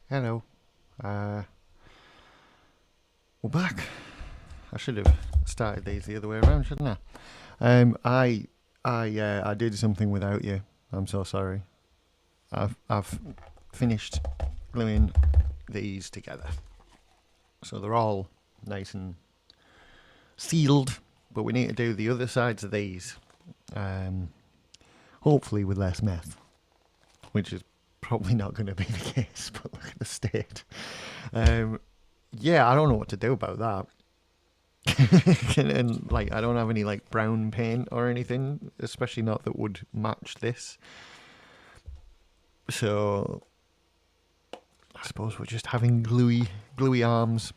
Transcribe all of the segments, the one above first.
Hello. We're back. I should have started these the other way around, shouldn't I? I did something without you. I'm so sorry. I've finished gluing these together, so they're all nice and sealed. But we need to do the other sides of these, hopefully with less meth, which is probably not going to be the case. But look at the state. Yeah, I don't know what to do about that. And like, I don't have any like brown paint or anything, especially not that would match this. So I suppose we're just having gluey arms.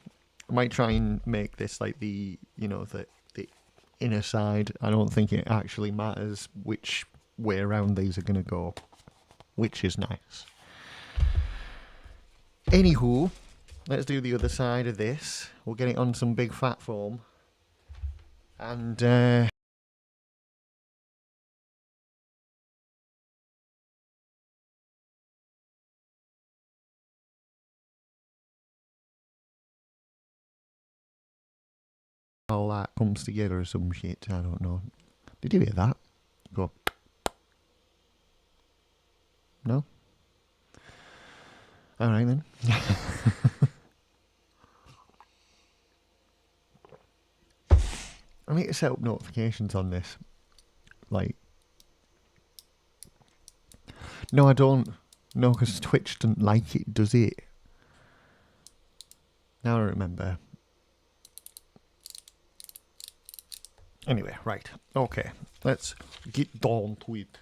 I might try and make this like the inner side. I don't think it actually matters which way around these are going to go, which is nice. Anywho, let's do the other side of this. We'll get it on some big fat foam. And all that comes together or some shit. I don't know. Did you hear that? Go. No? Alright then. I need to set up notifications on this. Like, no, I don't. No, because Twitch doesn't like it, does it? Now I remember. Anyway, right. Okay. Let's get down to it.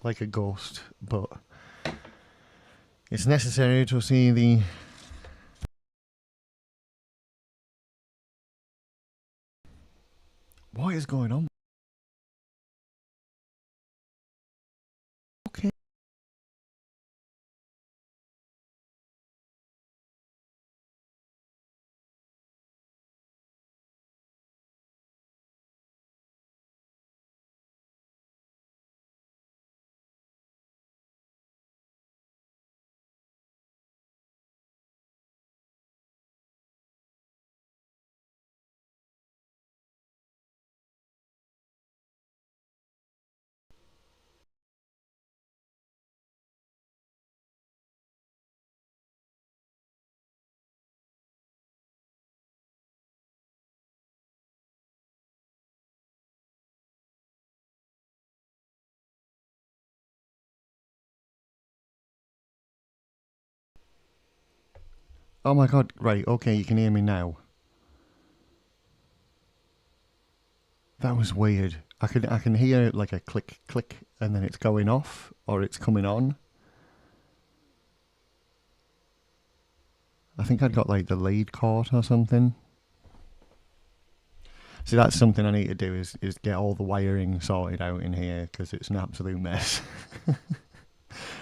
Like a ghost, but it's necessary to see the what is going on. Okay. Oh my god, right, okay, you can hear me now. That was weird. I can hear like a click click and then it's going off or it's coming on. I think I'd got like the lead caught or something. See, that's something I need to do is get all the wiring sorted out in here because it's an absolute mess.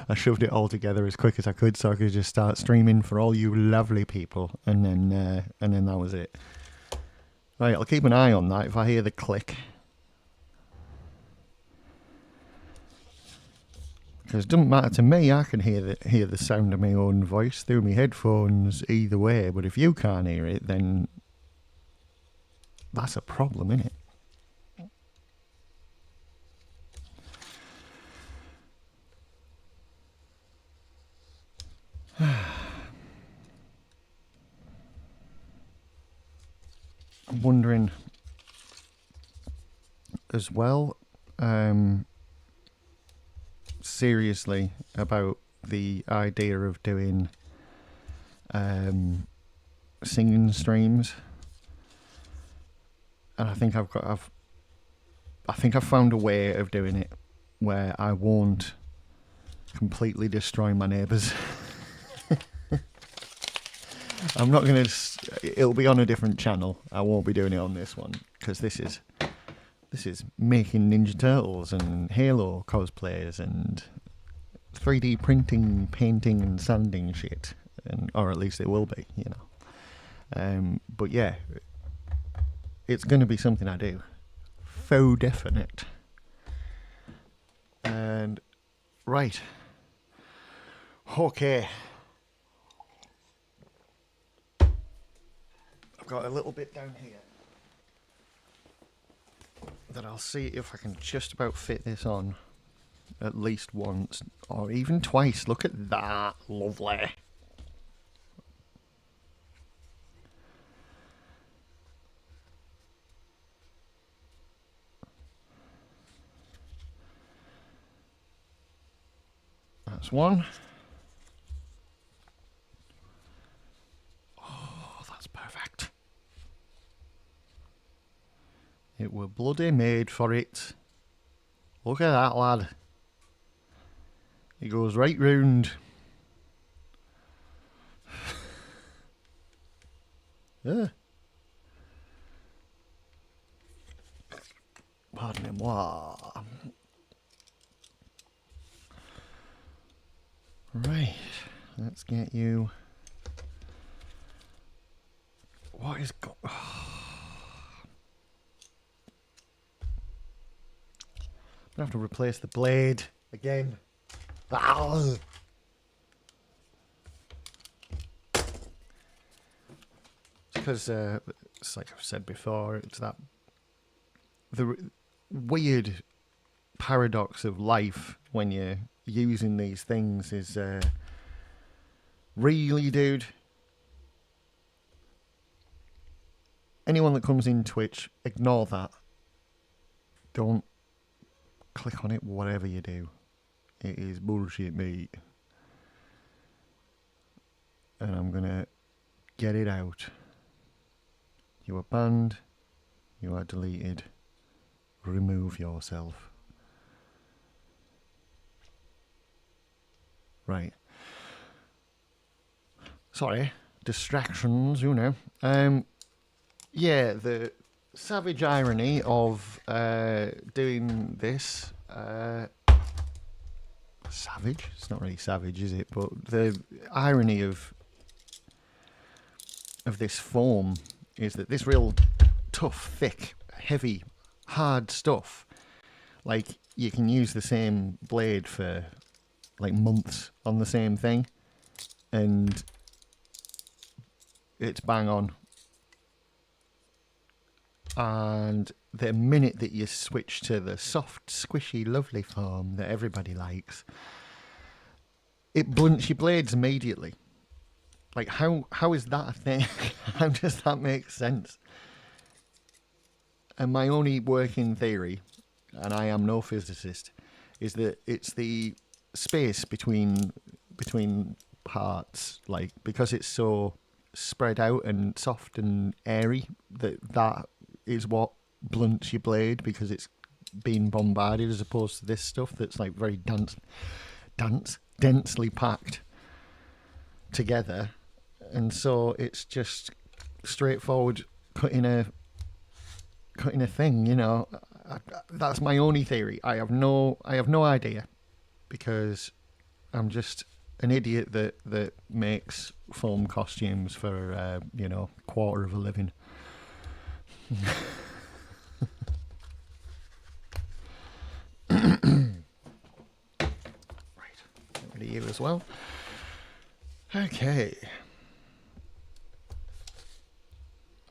I shoved it all together as quick as I could so I could just start streaming for all you lovely people, and then that was it. Right, I'll keep an eye on that if I hear the click. Because it doesn't matter to me, I can hear the sound of my own voice through my headphones either way, but if you can't hear it, then that's a problem, isn't it? I'm wondering as well, seriously, about the idea of doing singing streams, and I think I've found a way of doing it where I won't completely destroy my neighbours. I'm not gonna. It'll be on a different channel. I won't be doing it on this one because this is making Ninja Turtles and Halo cosplays and 3D printing, painting, and sanding shit, or at least it will be, you know. But yeah, it's going to be something I do. Faux definite. And right. Okay. I've got a little bit down here that I'll see if I can just about fit this on at least once or even twice. Look at that. Lovely. That's one. Oh, that's perfect. It were bloody made for it. Look at that, lad. It goes right round. Yeah. Pardonnez-moi. Right. Let's get you. What is go? I'm gonna have to replace the blade again. Ah. Because it's like I've said before, it's that the weird paradox of life when you're using these things is really, dude. Anyone that comes in Twitch, ignore that. Don't click on it, whatever you do. It is bullshit, mate. And I'm gonna get it out. You are banned. You are deleted. Remove yourself. Right. Sorry. Distractions, you know. Yeah, the savage irony of doing this. Savage? It's not really savage, is it? But the irony of this form is that this real tough, thick, heavy, hard stuff, like, you can use the same blade for like months on the same thing and it's bang on. And the minute that you switch to the soft, squishy, lovely form that everybody likes, it blunts your blades immediately. Like, how is that a thing? How does that make sense? And my only working theory, and I am no physicist, is that it's the space between parts, like, because it's so spread out and soft and airy, that is what blunts your blade, because it's being bombarded, as opposed to this stuff that's like very densely packed together. And so it's just straightforward cutting a thing, you know. That's my only theory. I have no idea, because I'm just an idiot that makes foam costumes for quarter of a living. Right, get rid of you as well. Okay.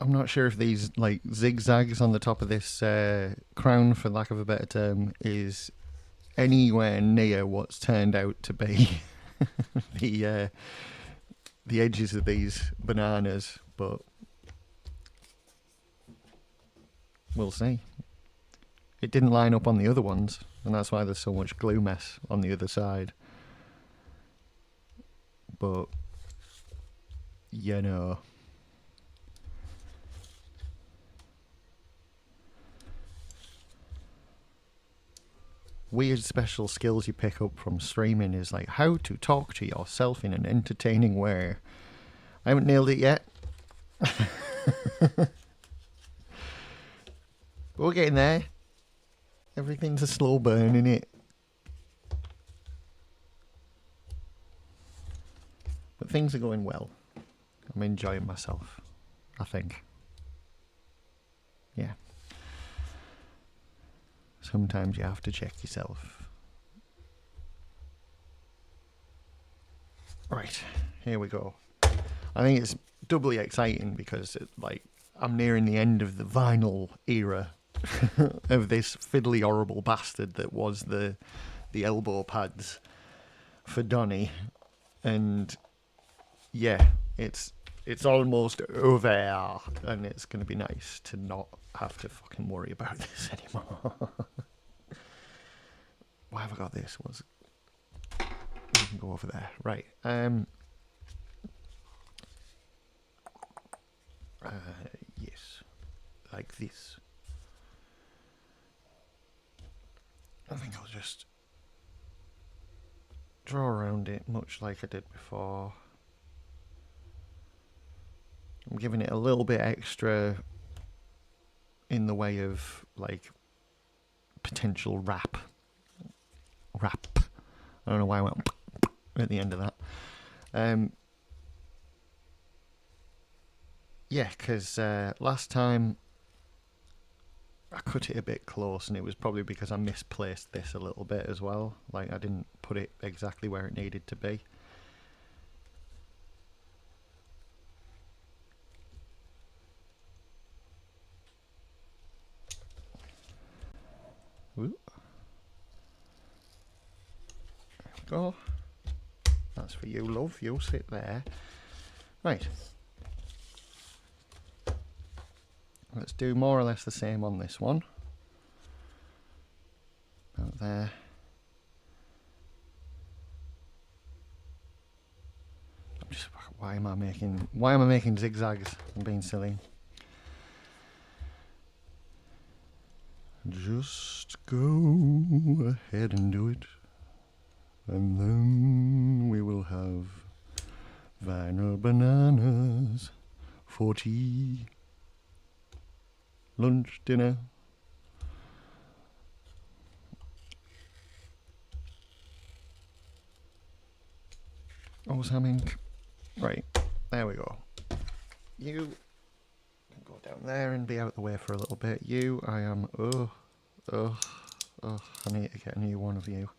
I'm not sure if these like zigzags on the top of this crown, for lack of a better term, is anywhere near what's turned out to be the edges of these bananas, but we'll see. It didn't line up on the other ones, and that's why there's so much glue mess on the other side. But you know, weird special skills you pick up from streaming is like how to talk to yourself in an entertaining way. I haven't nailed it yet. But we're getting there. Everything's a slow burn, innit? But things are going well. I'm enjoying myself, I think. Sometimes you have to check yourself. Right, here we go. I think it's doubly exciting because I'm nearing the end of the vinyl era of this fiddly horrible bastard that was the elbow pads for Donny, and yeah, it's almost over, and it's going to be nice to not have to fucking worry about this anymore. Why have I got this? We can go over there, right? Yes, like this. I think I'll just draw around it much like I did before. I'm giving it a little bit extra in the way of like potential wrap. I don't know why I went at the end of that. Yeah, because last time I cut it a bit close, and it was probably because I misplaced this a little bit as well. Like, I didn't put it exactly where it needed to be. Ooh. There we go. That's for you, love. You'll sit there. Right. Let's do more or less the same on this one. Out there. Why am I making zigzags? I'm being silly. Just go ahead and do it, and then we will have vinyl bananas for tea, lunch, dinner. Awesome ink. Right, there we go. You can go down there and be out the way for a little bit. You, I am, I need to get a new one of you.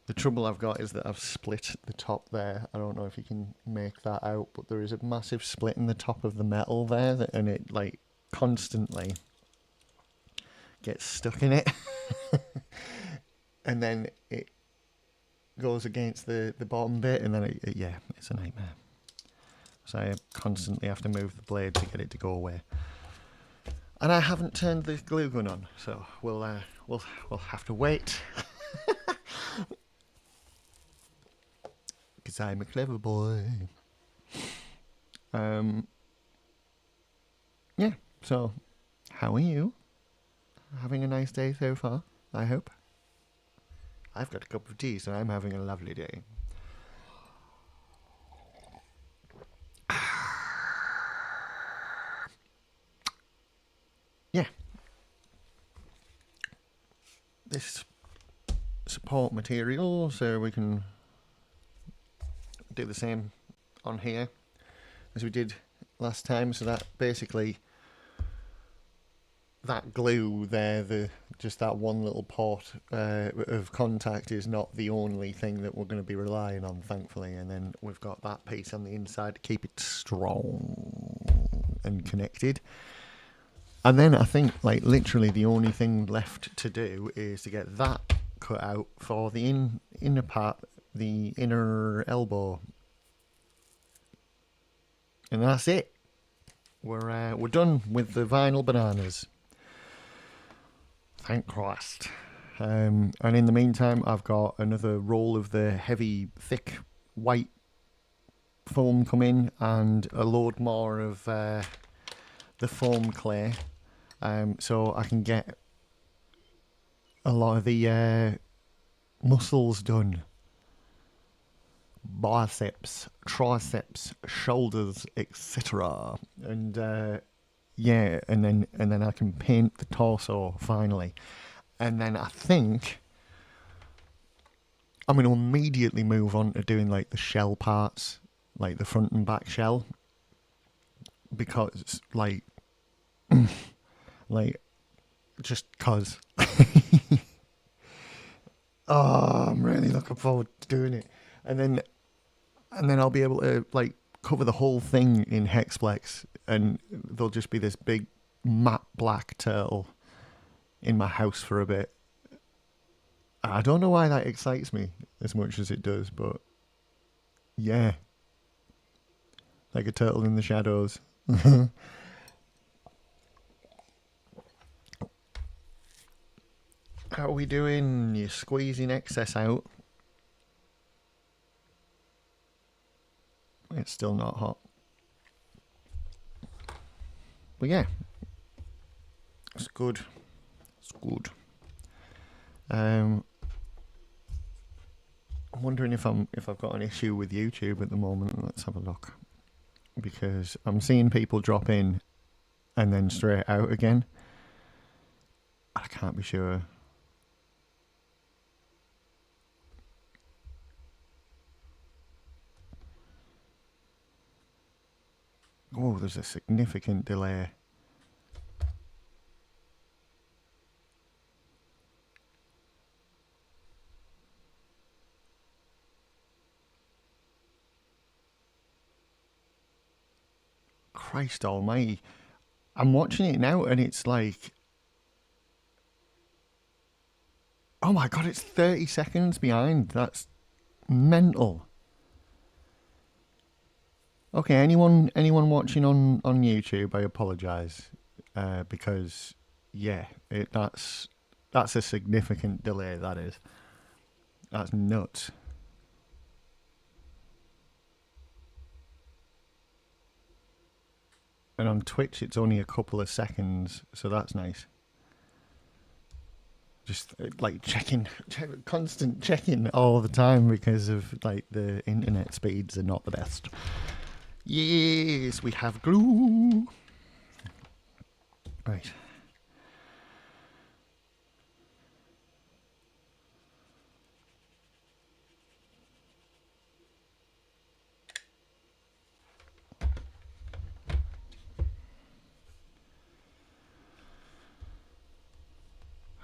The trouble I've got is that I've split the top there. I don't know if you can make that out, but there is a massive split in the top of the metal there, and it like constantly gets stuck in it. And then it goes against the bottom bit, and then it's a nightmare. So I constantly have to move the blade to get it to go away. And I haven't turned the glue gun on, so we'll have to wait. Because I'm a clever boy. Yeah, so how are you? Having a nice day so far, I hope. I've got a cup of tea, so I'm having a lovely day. Yeah. This support material, so we can do the same on here as we did last time. So that basically, that glue there, just that one little port of contact is not the only thing that we're going to be relying on, thankfully. And then we've got that piece on the inside to keep it strong and connected. And then I think, like, literally the only thing left to do is to get that cut out for the inner part, the inner elbow. And that's it. We're done with the vinyl bananas. Thank Christ. And in the meantime, I've got another roll of the heavy, thick, white foam come in, and a load more of the foam clay. So I can get a lot of the muscles done. Biceps, triceps, shoulders, etc. And yeah, and then I can paint the torso finally. And then I think I'm going to immediately move on to doing like the shell parts, like the front and back shell, because like just cause. Oh, I'm really looking forward to doing it, and then I'll be able to like cover the whole thing in Hexplex, and there'll just be this big matte black turtle in my house for a bit. I don't know why that excites me as much as it does, but yeah, like a turtle in the shadows. How are we doing? You're squeezing excess out. It's still not hot. But yeah, it's good. It's good. I'm wondering if I've got an issue with YouTube at the moment. Let's have a look, because I'm seeing people drop in and then straight out again. I can't be sure. Oh, there's a significant delay. Christ almighty. I'm watching it now and it's like, oh my god, it's 30 seconds behind. That's mental. Okay, anyone watching on YouTube, I apologise, because yeah, that's a significant delay. That is, that's nuts. And on Twitch, it's only a couple of seconds, so that's nice. Just like constant checking all the time because of like the internet speeds are not the best. Yes, we have glue. Right.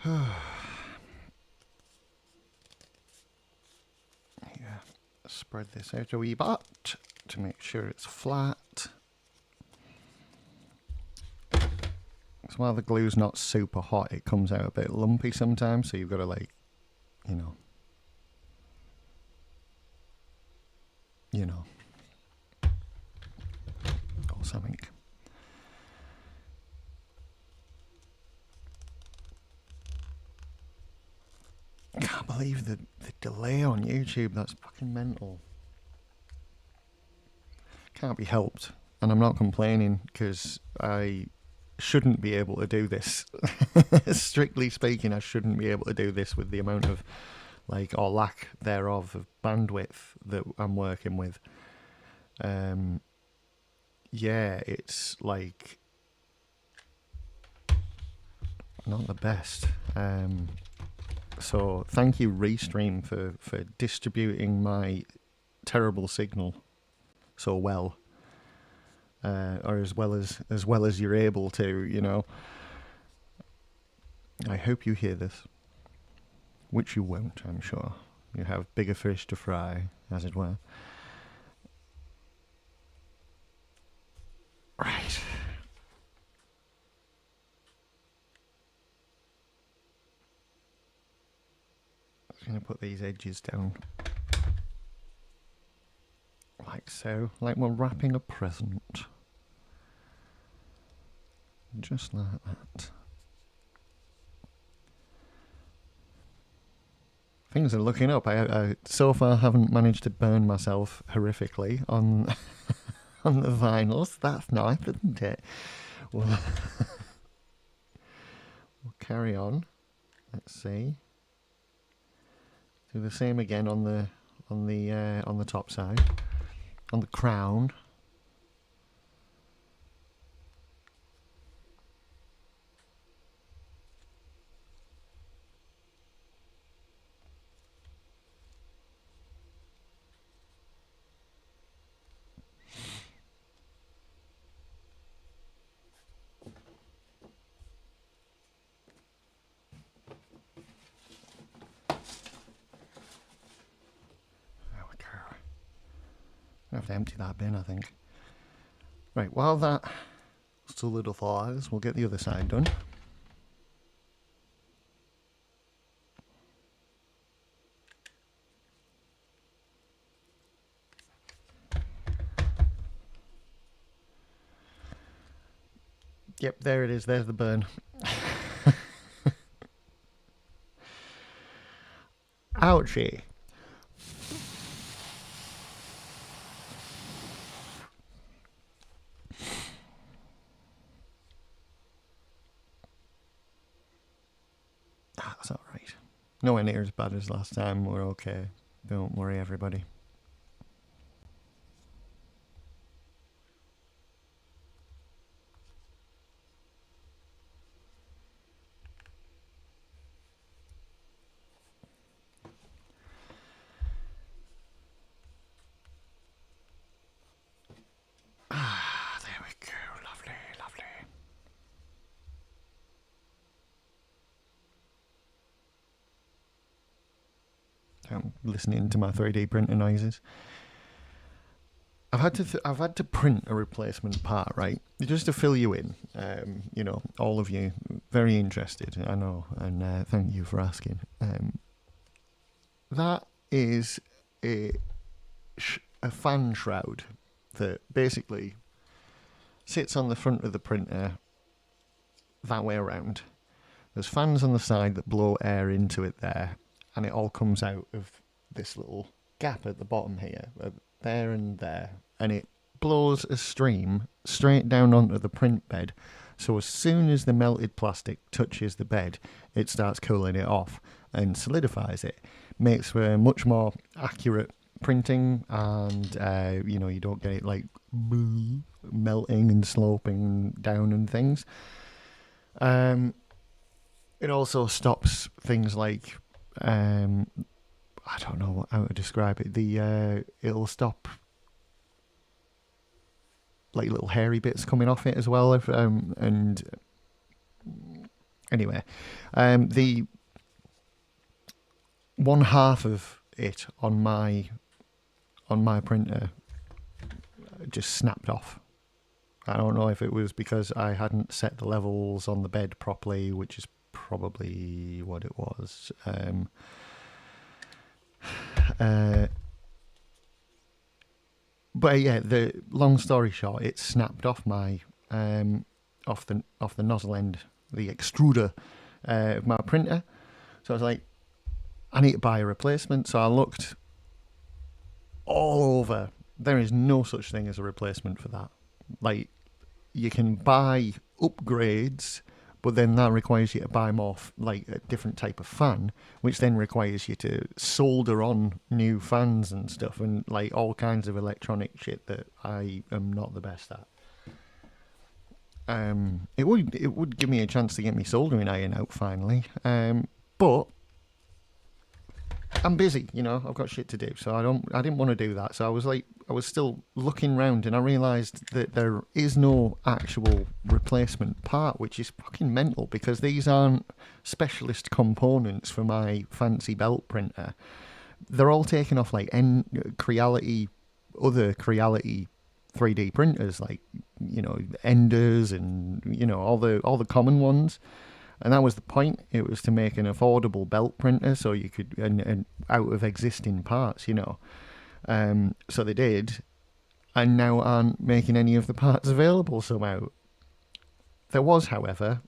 Yeah. Spread this out a wee bit to make sure it's flat. So while the glue's not super hot, it comes out a bit lumpy sometimes, so you've got to like, you know, or something. I can't believe the delay on YouTube. That's fucking mental. Can't be helped, and I'm not complaining because I shouldn't be able to do this. Strictly speaking, I shouldn't be able to do this with the amount of like, or lack thereof, of bandwidth that I'm working with. Yeah, it's like not the best. So thank you, Restream, for distributing my terrible signal so well, or as well as you're able to. You know, I hope you hear this, which you won't, I'm sure. You have bigger fish to fry, as it were. Right. I'm going to put these edges down like so, like we're wrapping a present. Just like that. Things are looking up. I so far haven't managed to burn myself horrifically on on the vinyls. That's nice, isn't it? We'll carry on. Let's see. Do the same again on the top side, on the crown. I have to empty that bin, I think. Right, while that solidifies, we'll get the other side done. Yep, there it is. There's the burn. Ouchie. That's all right. Nowhere near as bad as last time. We're okay. Don't worry, everybody. Ah, there we go. Lovely, lovely. I'm listening to my 3D printer noises. I've had to print a replacement part, right? Just to fill you in. You know, all of you very interested, I know, and thank you for asking. That is a fan shroud that basically sits on the front of the printer that way around. There's fans on the side that blow air into it there, and it all comes out of this little gap at the bottom here, there and there, and it blows a stream straight down onto the print bed. So as soon as the melted plastic touches the bed, it starts cooling it off and solidifies it. Makes for a much more accurate printing, and you know, you don't get it like melting and sloping down and things. It also stops things like I don't know how to describe it. It'll stop like little hairy bits coming off it as well. And anyway, the one half of it on my printer just snapped off. I don't know if it was because I hadn't set the levels on the bed properly, which is probably what it was. But yeah, the long story short, it snapped off my off the nozzle end, the extruder of my printer. So I was like, I need to buy a replacement. So I looked all over. There is no such thing as a replacement for that. Like, you can buy upgrades, but then that requires you to buy more, like a different type of fan, which then requires you to solder on new fans and stuff, and like all kinds of electronic shit that I am not the best at. It would give me a chance to get me soldering iron out finally, but I'm busy, you know. I've got shit to do, so I didn't want to do that. So I was still looking round, and I realised that there is no actual replacement part, which is fucking mental, because these aren't specialist components for my fancy belt printer. They're all taken off like Creality, other Creality 3D printers, like, you know, Enders and, you know, all the common ones. And that was the point. It was to make an affordable belt printer, so you could, and out of existing parts, you know. So they did, and now aren't making any of the parts available somehow. There was, however,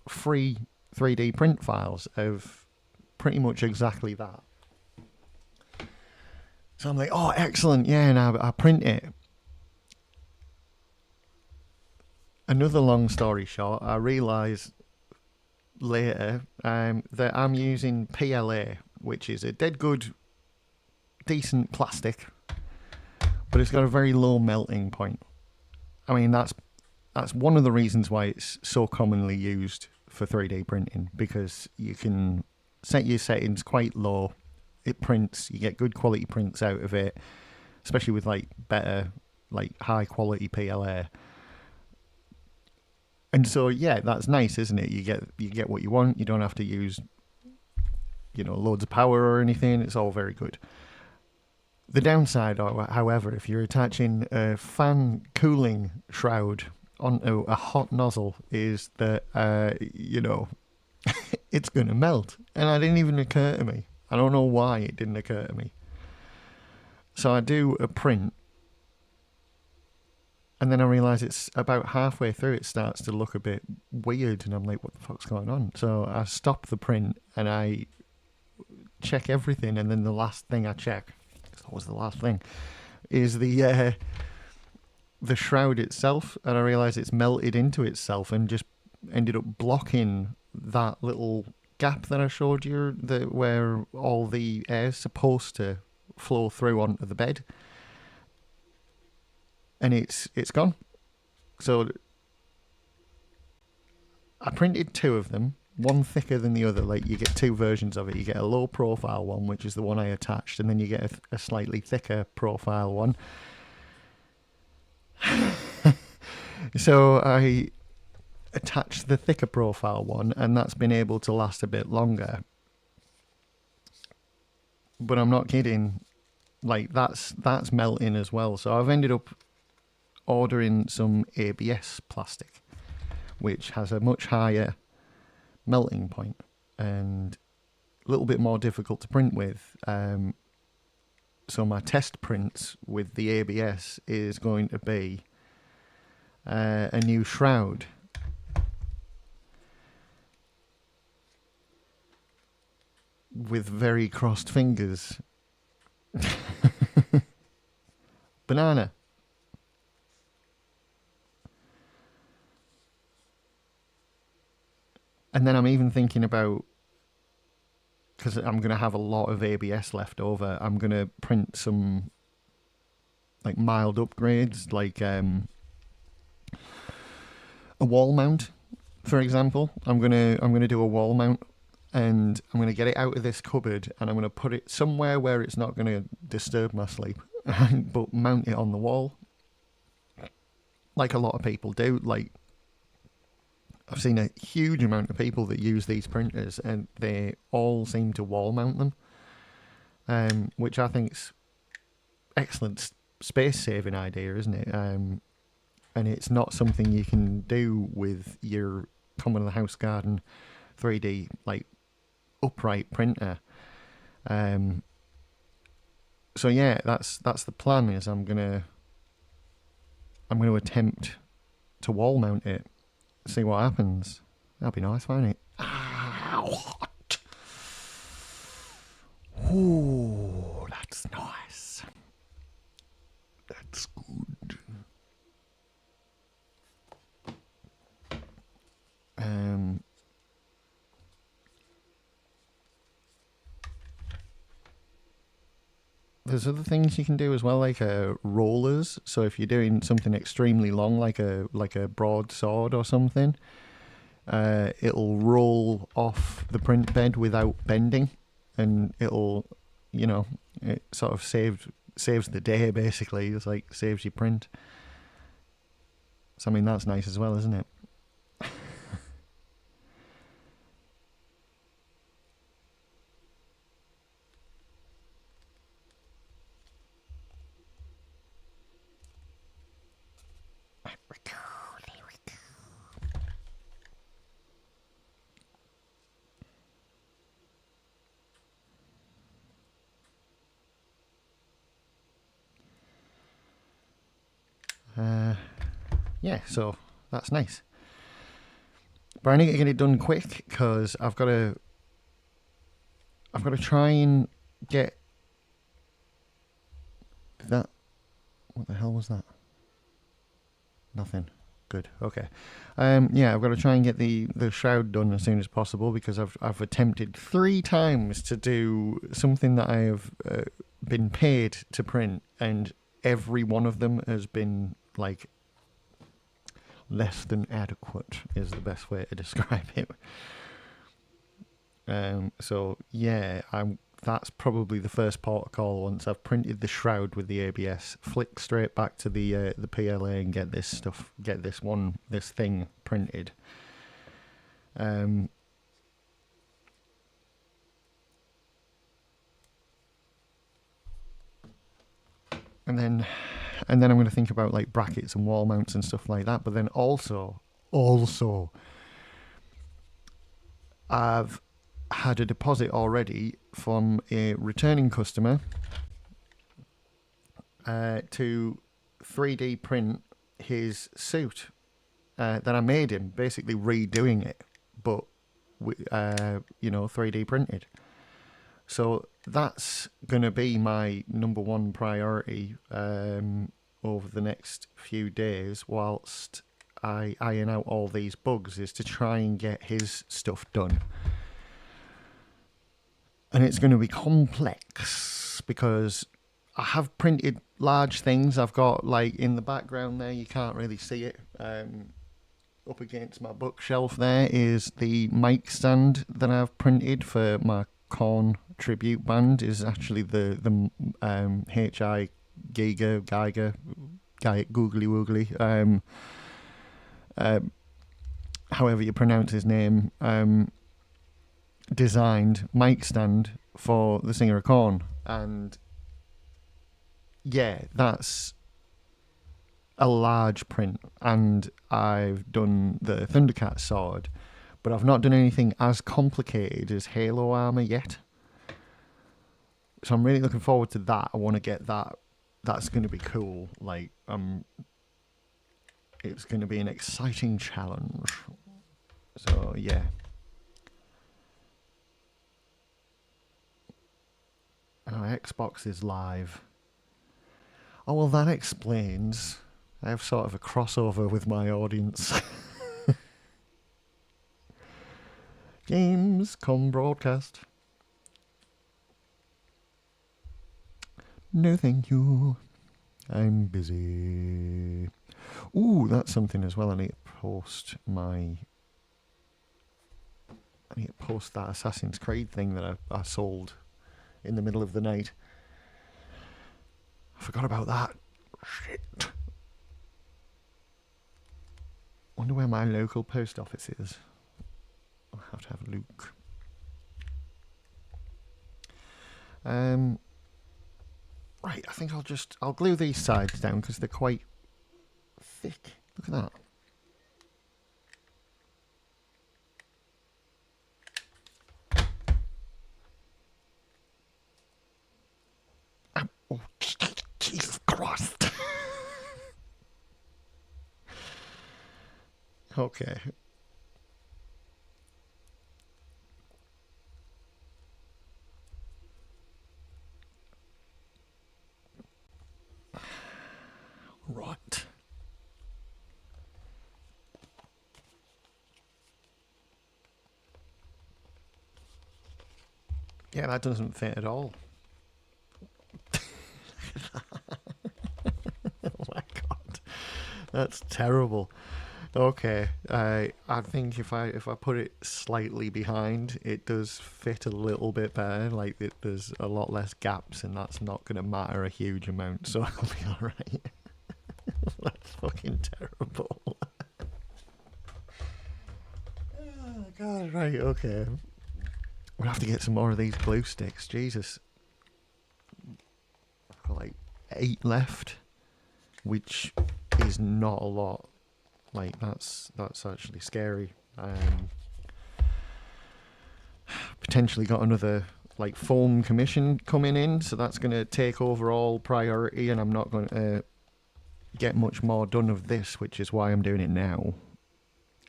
free 3D print files of pretty much exactly that. So I'm like, oh, excellent, yeah, and I print it. Another long story short, I realised later that I'm using PLA, which is a dead good, decent plastic, but it's got a very low melting point. I mean, that's one of the reasons why it's so commonly used for 3D printing, because you can set your settings quite low. It prints, you get good quality prints out of it, especially with like better, like high quality PLA. And so, yeah, that's nice, isn't it? You get what you want. You don't have to use, you know, loads of power or anything. It's all very good. The downside, however, if you're attaching a fan cooling shroud onto a hot nozzle, is that, it's going to melt. And it didn't even occur to me. I don't know why it didn't occur to me. So I do a print, and then I realise it's about halfway through, it starts to look a bit weird, and I'm like, what the fuck's going on? So I stop the print, and I check everything, and then the last thing I check, that was the last thing, is the shroud itself, and I realise it's melted into itself and just ended up blocking that little gap that I showed you, where all the air's supposed to flow through onto the bed, and it's gone. So I printed two of them, one thicker than the other. Like, you get two versions of it. You get a low profile one, which is the one I attached, and then you get a slightly thicker profile one. So I attached the thicker profile one, and that's been able to last a bit longer. But I'm not kidding. Like, that's melting as well. So I've ended up ordering some ABS plastic, which has a much higher melting point and a little bit more difficult to print with. So my test prints with the ABS is going to be a new shroud. With very crossed fingers. Banana. And then I'm even thinking about, because I'm going to have a lot of ABS left over, I'm going to print some like mild upgrades, like a wall mount, for example. I'm gonna do a wall mount, and I'm gonna get it out of this cupboard, and I'm gonna put it somewhere where it's not gonna disturb my sleep, but mount it on the wall, like a lot of people do. Like, I've seen a huge amount of people that use these printers, and they all seem to wall mount them, which I think's excellent space saving idea, isn't it? And it's not something you can do with your common in the house garden 3D like upright printer. So yeah, that's the plan. Is I'm gonna attempt to wall mount it, see what happens. That'll be nice, won't it? Hot. Ooh, that's nice. That's good. There's other things you can do as well, like rollers. So if you're doing something extremely long, like a broadsword or something, it'll roll off the print bed without bending, and it'll, it sort of saves the day, basically. It's like saves your print. So I mean, that's nice as well, isn't it? Yeah, so that's nice. But I need to get it done quick, because I've got to try and get that. What the hell was that? Nothing. Good. Okay. Yeah, I've got to try and get the shroud done as soon as possible, because I've attempted 3 times to do something that I have been paid to print, and every one of them has been like less than adequate, is the best way to describe it. So yeah, that's probably the first port of call. Once I've printed the shroud with the ABS, flick straight back to the PLA and get this thing printed. and then I'm going to think about like brackets and wall mounts and stuff like that. But then also, I've had a deposit already from a returning customer to 3D print his suit that I made him, basically redoing it, but 3D printed. So that's going to be my number one priority over the next few days, whilst I iron out all these bugs, is to try and get his stuff done. And it's going to be complex because I have printed large things. I've got, like, in the background there, you can't really see it. Up against my bookshelf there is the mic stand that I've printed for my Korn tribute band. Is actually the H.I. Geiger, Googly Woogly, however you pronounce his name, designed mic stand for the singer of Korn. And yeah, that's a large print. And I've done the Thundercat sword, but I've not done anything as complicated as Halo armor yet. So I'm really looking forward to that. I want to get that. That's going to be cool. Like, it's going to be an exciting challenge. So yeah. Oh, Xbox is live. Oh, well, that explains. I have sort of a crossover with my audience. Gamescom broadcast. No, thank you. I'm busy. Ooh, that's something as well. I need to post that Assassin's Creed thing that I sold in the middle of the night. I forgot about that. Shit. Wonder where my local post office is. I'll have to have a look. Right, I think I'll glue these sides down because they're quite thick. Look at that. Oh, Jesus Christ. Okay. Right. Yeah, that doesn't fit at all. Oh my god. That's terrible. Okay. I think if I put it slightly behind, it does fit a little bit better. Like, there's a lot less gaps, and that's not going to matter a huge amount, so I'll be alright. That's fucking terrible. Oh god, right, okay. We'll have to get some more of these glue sticks. Jesus. I've got like 8 left, which is not a lot. Like, that's actually scary. Potentially got another like foam commission coming in, so that's going to take overall priority, and I'm not going to get much more done of this, which is why I'm doing it now.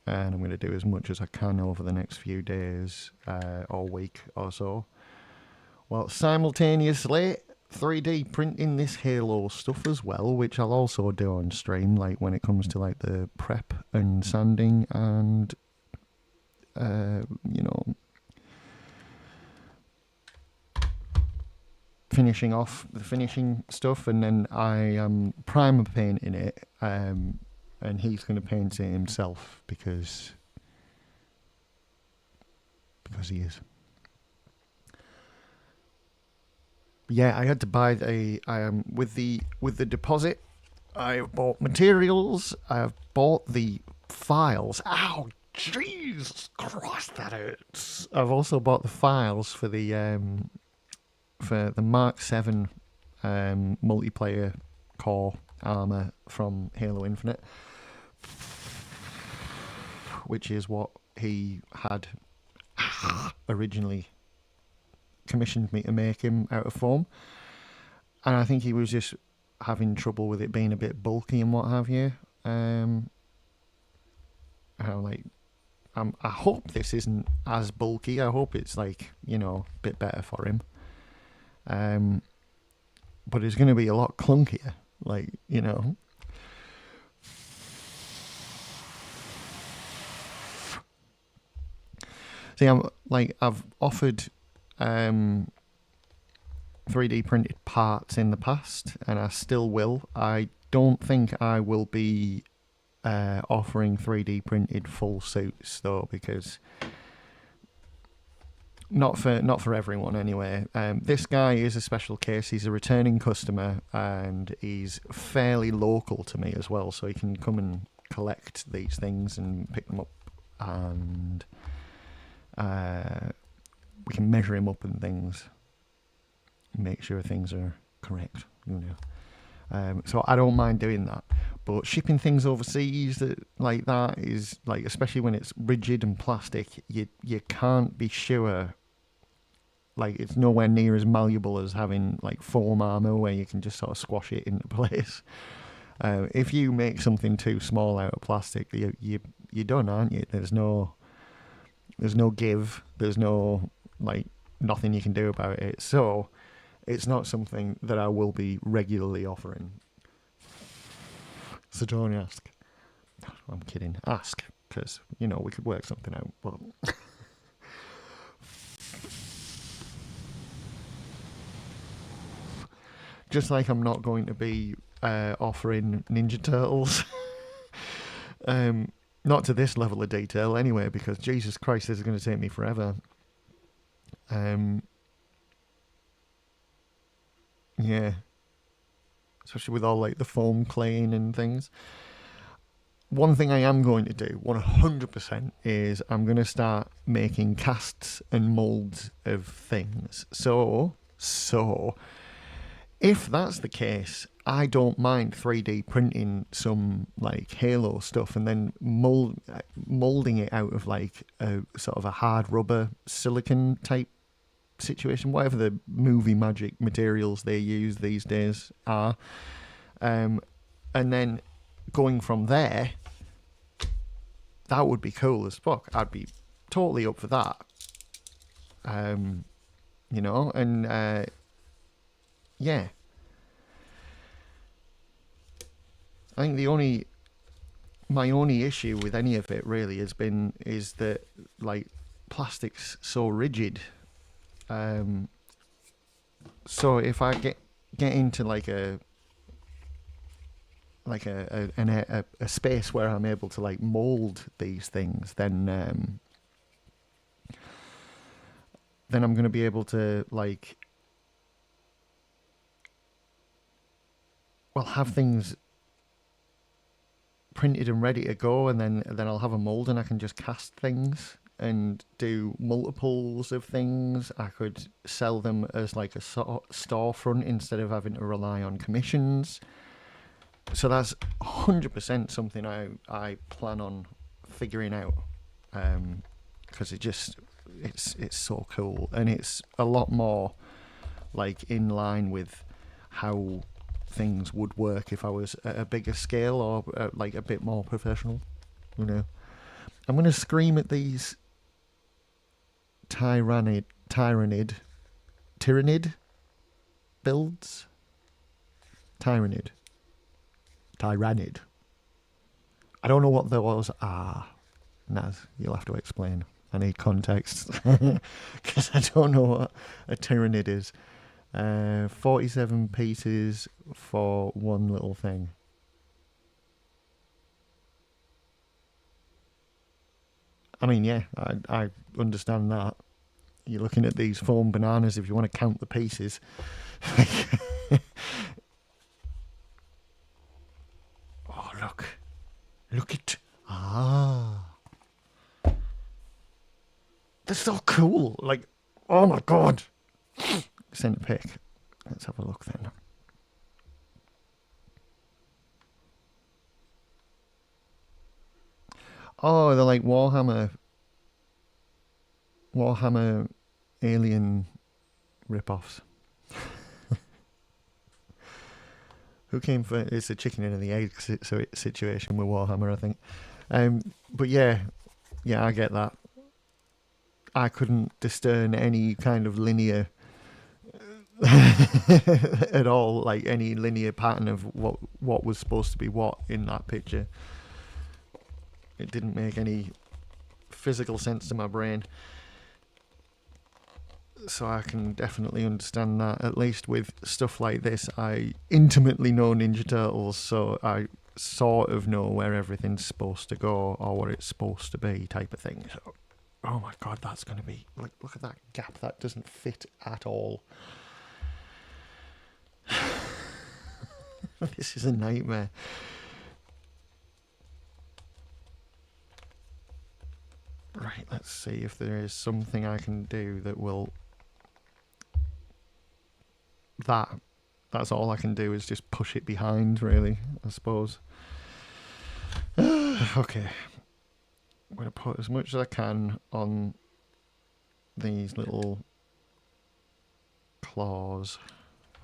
And I'm going to do as much as I can over the next few days or week or so. Well, simultaneously 3D printing this Halo stuff as well, which I'll also do on stream, like when it comes to like the prep and sanding and finishing off the finishing stuff. And then I am primer painting it, and he's going to paint it himself because he is. Yeah, I had to buy with the deposit. I bought materials. I've bought the files. Ow, Jesus Christ, that hurts. I've also bought the files for the Mark 7 multiplayer core armor from Halo Infinite, which is what he had originally commissioned me to make him out of foam. And I think he was just having trouble with it being a bit bulky and what have you. I hope this isn't as bulky. I hope it's like, a bit better for him. But it's going to be a lot clunkier. See, I've offered 3D printed parts in the past, and I still will. I don't think I will be offering 3D printed full suits though, because not for everyone anyway. This guy is a special case. He's a returning customer, and he's fairly local to me as well, so he can come and collect these things and pick them up, and we can measure him up and things, make sure things are correct, so I don't mind doing that. But shipping things overseas like that is, like, especially when it's rigid and plastic, you can't be sure. Like, it's nowhere near as malleable as having like foam armor where you can just sort of squash it into place. If you make something too small out of plastic, you're done, aren't you? There's no give. There's no, like, nothing you can do about it. So it's not something that I will be regularly offering. So don't ask. I'm kidding. Ask, because, we could work something out. But just like I'm not going to be offering Ninja Turtles. Not to this level of detail anyway, because Jesus Christ, this is going to take me forever. Yeah. Especially with all, like, the foam claying and things. One thing I am going to do, 100%, is I'm going to start making casts and moulds of things. So, if that's the case, I don't mind 3D printing some, like, Halo stuff and then moulding it out of, like, a sort of a hard rubber silicon type situation, whatever the movie magic materials they use these days are, and then going from there, that would be cool as fuck. I'd be totally up for that. And yeah. I think my only issue with any of it really is that, like, plastic's so rigid. So if I get into like a space where I'm able to, like, mold these things, then I'm going to be able to, like, have things printed and ready to go, and then I'll have a mold and I can just cast things and do multiples of things. I could sell them as, like, a storefront instead of having to rely on commissions. So that's 100% something I plan on figuring out, because it's so cool, and it's a lot more, like, in line with how things would work if I was at a bigger scale or like a bit more professional. I'm going to scream at these tyrannid builds. Tyrannid. I don't know what those are. Naz, you'll have to explain. I need context, because I don't know what a tyrannid is. 47 pieces for one little thing. I mean, yeah, I understand that. You're looking at these foam bananas if you want to count the pieces. Oh, look it. They're so cool. Like, oh my god. Send a pic. Let's have a look then. Oh, they're like Warhammer Alien rip-offs. Who came for it's a chicken and the egg situation with Warhammer, I think. But yeah, I get that. I couldn't discern any kind of linear at all, like any linear pattern of what was supposed to be what in that picture. It didn't make any physical sense to my brain. So I can definitely understand that. At least with stuff like this, I intimately know Ninja Turtles, so I sort of know where everything's supposed to go or what it's supposed to be, type of thing. So, oh my god, that's going to be... Look at that gap. That doesn't fit at all. This is a nightmare. Right, let's see if there is something I can do that will... That's all I can do is just push it behind, really, I suppose. Okay. I'm going to put as much as I can on these little claws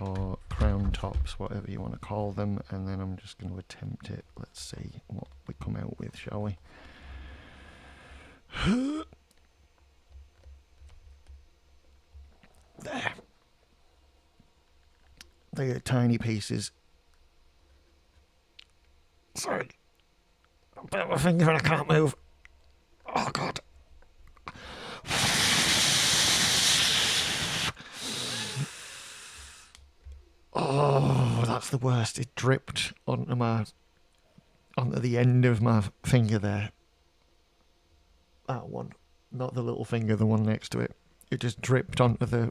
or crown tops, whatever you want to call them, and then I'm just going to attempt it. Let's see what we come out with, shall we? There. They are tiny pieces. Sorry. I bit my finger and I can't move. Oh god. Oh, that's the worst. It dripped onto the end of my finger there. That one. Not the little finger, the one next to it. It just dripped onto the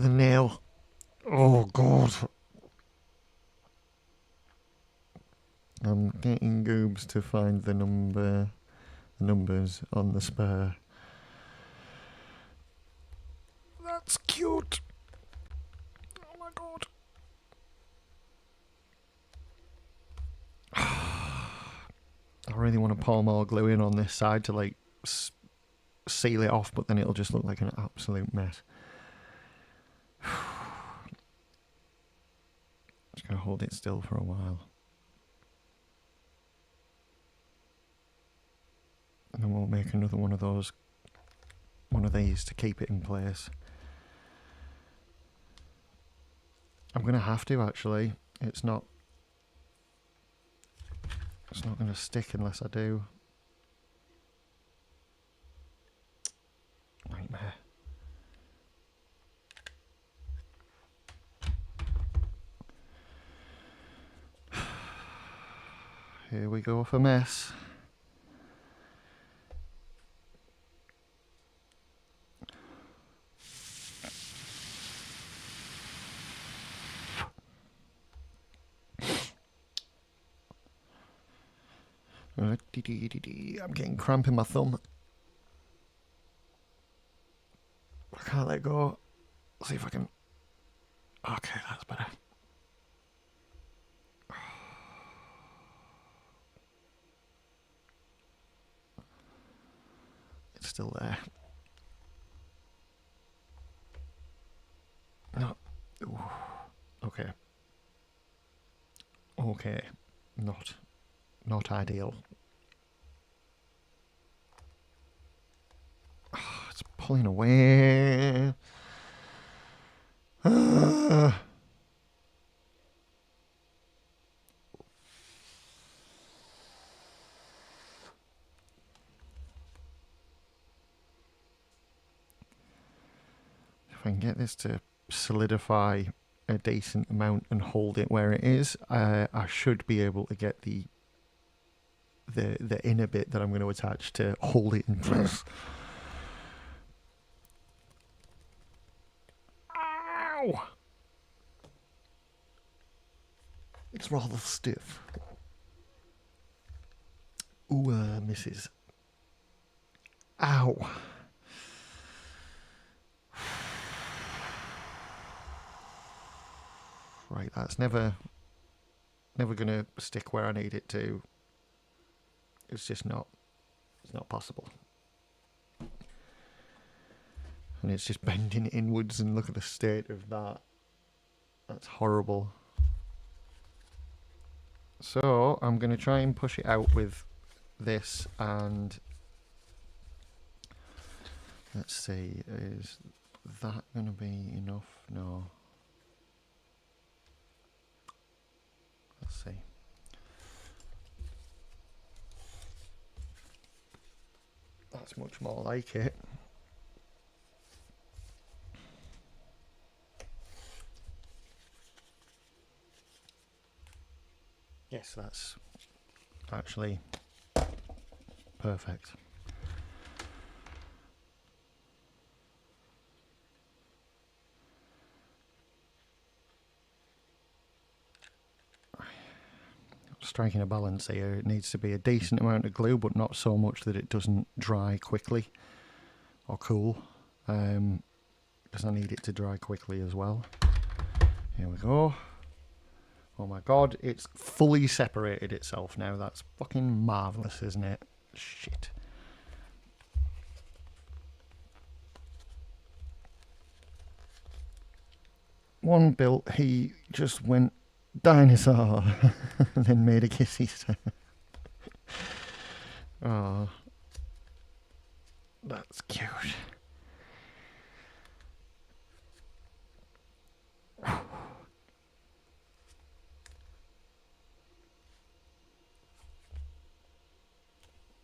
nail. Oh god. I'm getting Goobs to find the numbers on the spur. That's cute. Oh my god. I really want to pour more glue in on this side to like seal it off, but then it'll just look like an absolute mess. Just gonna hold it still for a while. And then we'll make another one of these to keep it in place. I'm gonna have to, actually. It's not gonna stick unless I do. Nightmare. Here we go for mess. I'm getting cramp in my thumb. I can't let go. See if I can... Okay, that's better. It's still there. No. Ooh. Okay. Okay. Not ideal. Oh, it's pulling away. If I can get this to solidify a decent amount and hold it where it is, I should be able to get the inner bit that I'm going to attach to hold it in place. Ow! It's rather stiff. Ooh, misses. Ow! Right, that's never gonna stick where I need it to. It's just not. It's not possible. And it's just bending inwards, and look at the state of that. That's horrible. So I'm going to try and push it out with this, and let's see, is that going to be enough? No. Let's see. That's much more like it. Yes, that's actually perfect. Striking a balance here. It needs to be a decent amount of glue, but not so much that it doesn't dry quickly or cool, because I need it to dry quickly as well. Here we go. Oh my god, it's fully separated itself now. That's fucking marvellous, isn't it? Shit. One built, he just went dinosaur and then made a kissy sound. Oh, that's cute.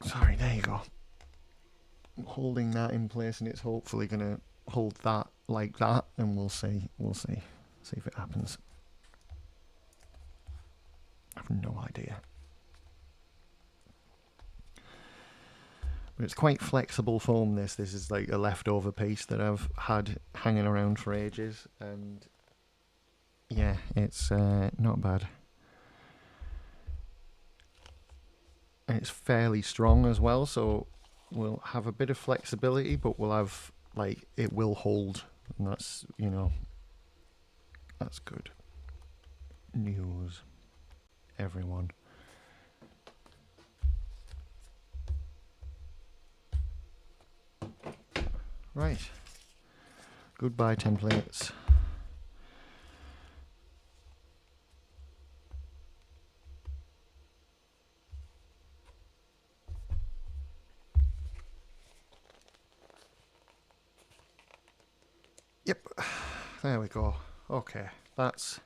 Sorry, there you go. I'm holding that in place, and it's hopefully going to hold that like that, and we'll see. We'll see. See if it happens. I have no idea. But it's quite flexible foam, this. This is like a leftover piece that I've had hanging around for ages, and yeah, it's not bad. And it's fairly strong as well, so we'll have a bit of flexibility, but we'll have, like, it will hold, and that's, you know, that's good news, everyone. Right. Goodbye, templates. Yep. There we go. Okay. That's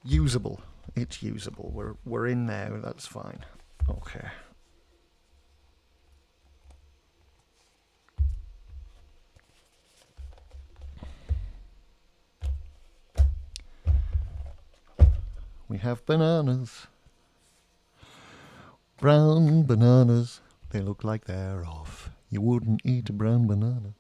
usable. It's usable. We're in there. That's fine. Okay. We have bananas. Brown bananas. They look like they're off. You wouldn't eat a brown banana.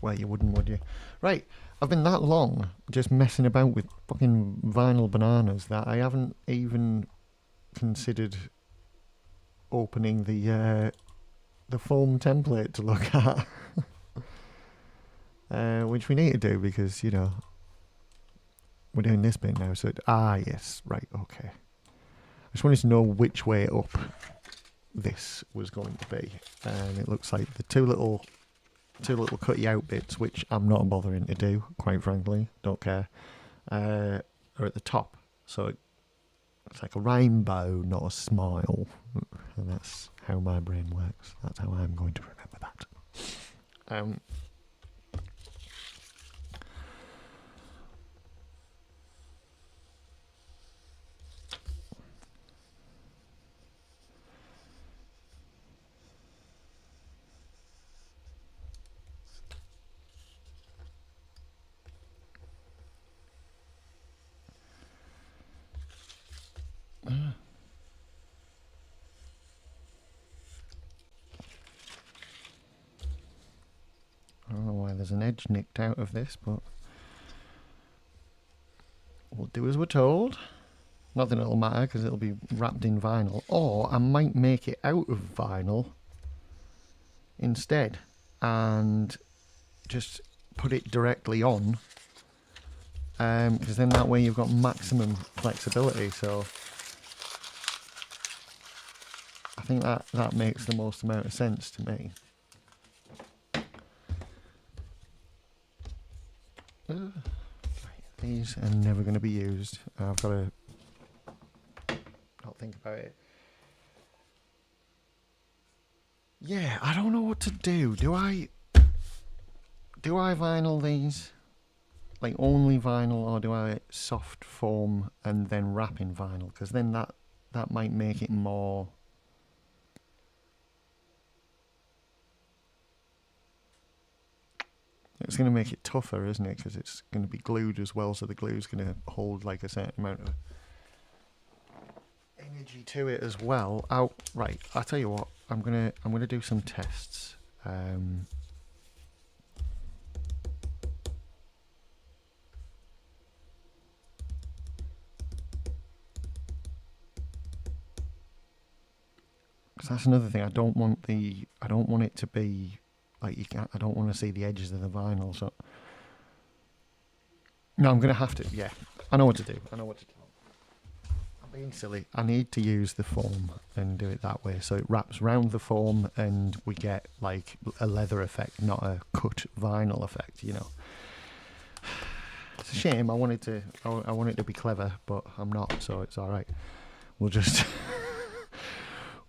Well, you wouldn't, would you? Right, I've been that long just messing about with fucking vinyl bananas that I haven't even considered opening the foam template to look at. Which we need to do because, you know, we're doing this bit now. So, yes, right, okay. I just wanted to know which way up this was going to be. And it looks like the two little cutty out bits, which I'm not bothering to do, quite frankly, don't care, are at the top. So it's like a rainbow, not a smile. And that's how my brain works. That's how I'm going to remember that. I don't know why there's an edge nicked out of this, but we'll do as we're told. Not that it'll matter because it'll be wrapped in vinyl. Or I might make it out of vinyl instead and just put it directly on because then that way you've got maximum flexibility. So I think that makes the most amount of sense to me. These are never going to be used. I've got to not think about it. Yeah, I don't know what to do. Do I vinyl these? Like only vinyl, or do I soft foam and then wrap in vinyl? Because then that might make it more... It's going to make it tougher, isn't it? Because it's going to be glued as well, so the glue's going to hold like a certain amount of energy to it as well. Right, I'll tell you what. I'm gonna do some tests. Because that's another thing. I don't want it to be like you can't. I don't want to see the edges of the vinyl. So no, I'm gonna have to. Yeah, I know what to do. I'm being silly. I need to use the foam and do it that way, so it wraps round the foam, and we get like a leather effect, not a cut vinyl effect. You know, it's a shame. I want it to be clever, but I'm not. So it's all right. We'll just.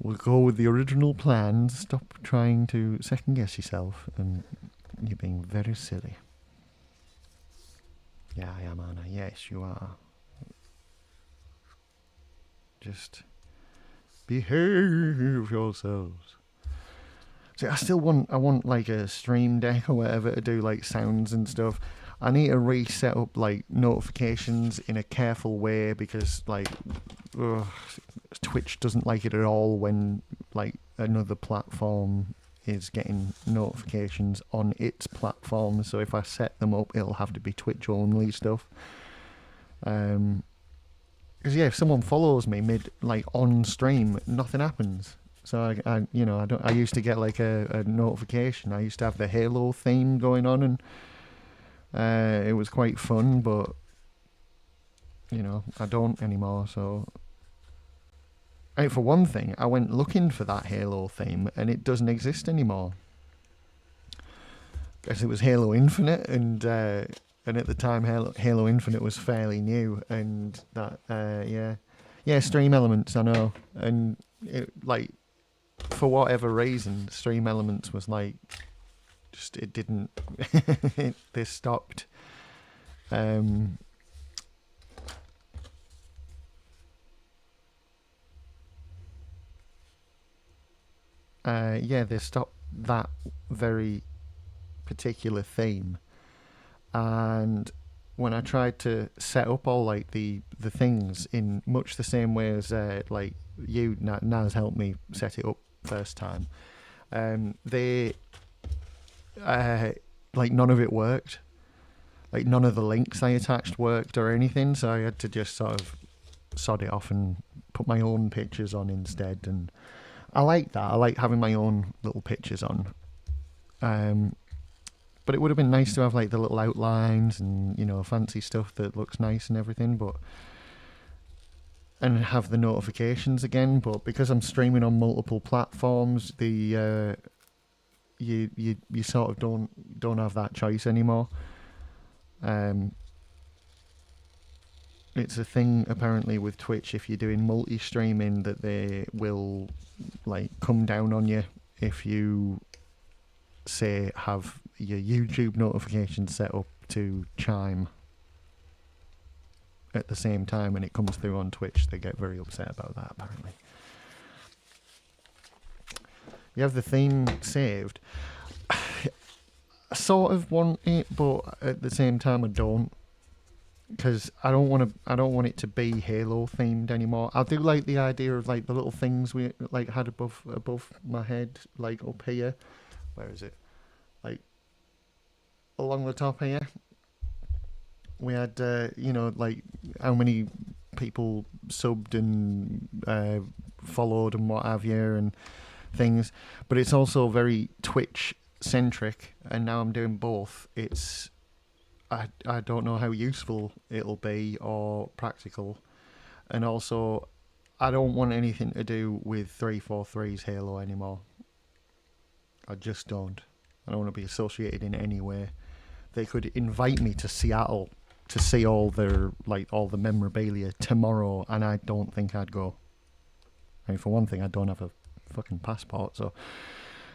We'll go with the original plan. Stop trying to second guess yourself, and you're being very silly. Yeah, I am, Anna. Yes, you are. Just behave yourselves. See, I want like a stream deck or whatever to do like sounds and stuff. I need to reset up like notifications in a careful way, because like Twitch doesn't like it at all when like another platform is getting notifications on its platform. So if I set them up, it'll have to be Twitch only stuff. Because yeah, if someone follows me mid like on stream, nothing happens. So I used to get like a notification. I used to have the Halo theme going on, and it was quite fun, but you know, I don't anymore. So for one thing, I went looking for that Halo theme, and it doesn't exist anymore. Because it was Halo Infinite, and at the time Halo Infinite was fairly new, and that Stream Elements, I know, and it, like, for whatever reason, Stream Elements was like, just it didn't, they stopped. They stopped that very particular theme, and when I tried to set up all like the things in much the same way as like you, Naz helped me set it up first time, they like none of it worked. Like none of the links I attached worked or anything, so I had to just sort of sod it off and put my own pictures on instead. And I like that. I like having my own little pictures on. But it would have been nice to have like the little outlines and, you know, fancy stuff that looks nice and everything, and have the notifications again. But because I'm streaming on multiple platforms, the you sort of don't have that choice anymore. It's a thing apparently with Twitch, if you're doing multi-streaming, that they will like come down on you if you say have your YouTube notifications set up to chime at the same time when it comes through on Twitch. They get very upset about that, apparently. You have the theme saved. I sort of want it, but at the same time I don't, because I don't want it to be Halo themed anymore. I do like the idea of like the little things we like had above my head, like up here. Where is it? Like along the top here. We had like how many people subbed and followed and what have you and things. But it's also very Twitch centric, and now I'm doing both. I don't know how useful it'll be or practical. And also, I don't want anything to do with 343's Halo anymore. I just don't. I don't want to be associated in any way. They could invite me to Seattle to see all the memorabilia tomorrow, and I don't think I'd go. I mean, for one thing, I don't have a fucking passport, so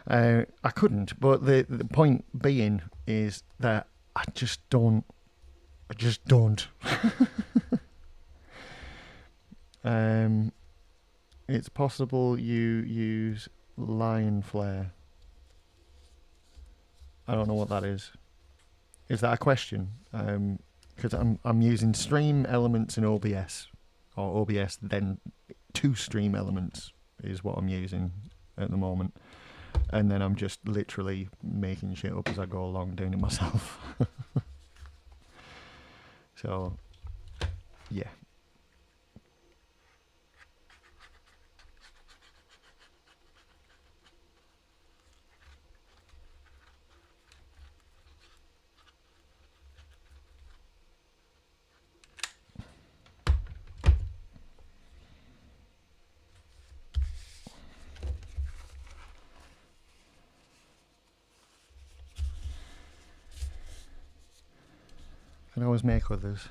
I couldn't. But the point being is that I just don't. It's possible you use Lion Flare. I don't know what that is. Is that a question? Because I'm using stream elements in OBS, or OBS then two stream elements is what I'm using at the moment, and then I'm just literally making shit up as I go along, doing it myself. So, yeah. Can always make others.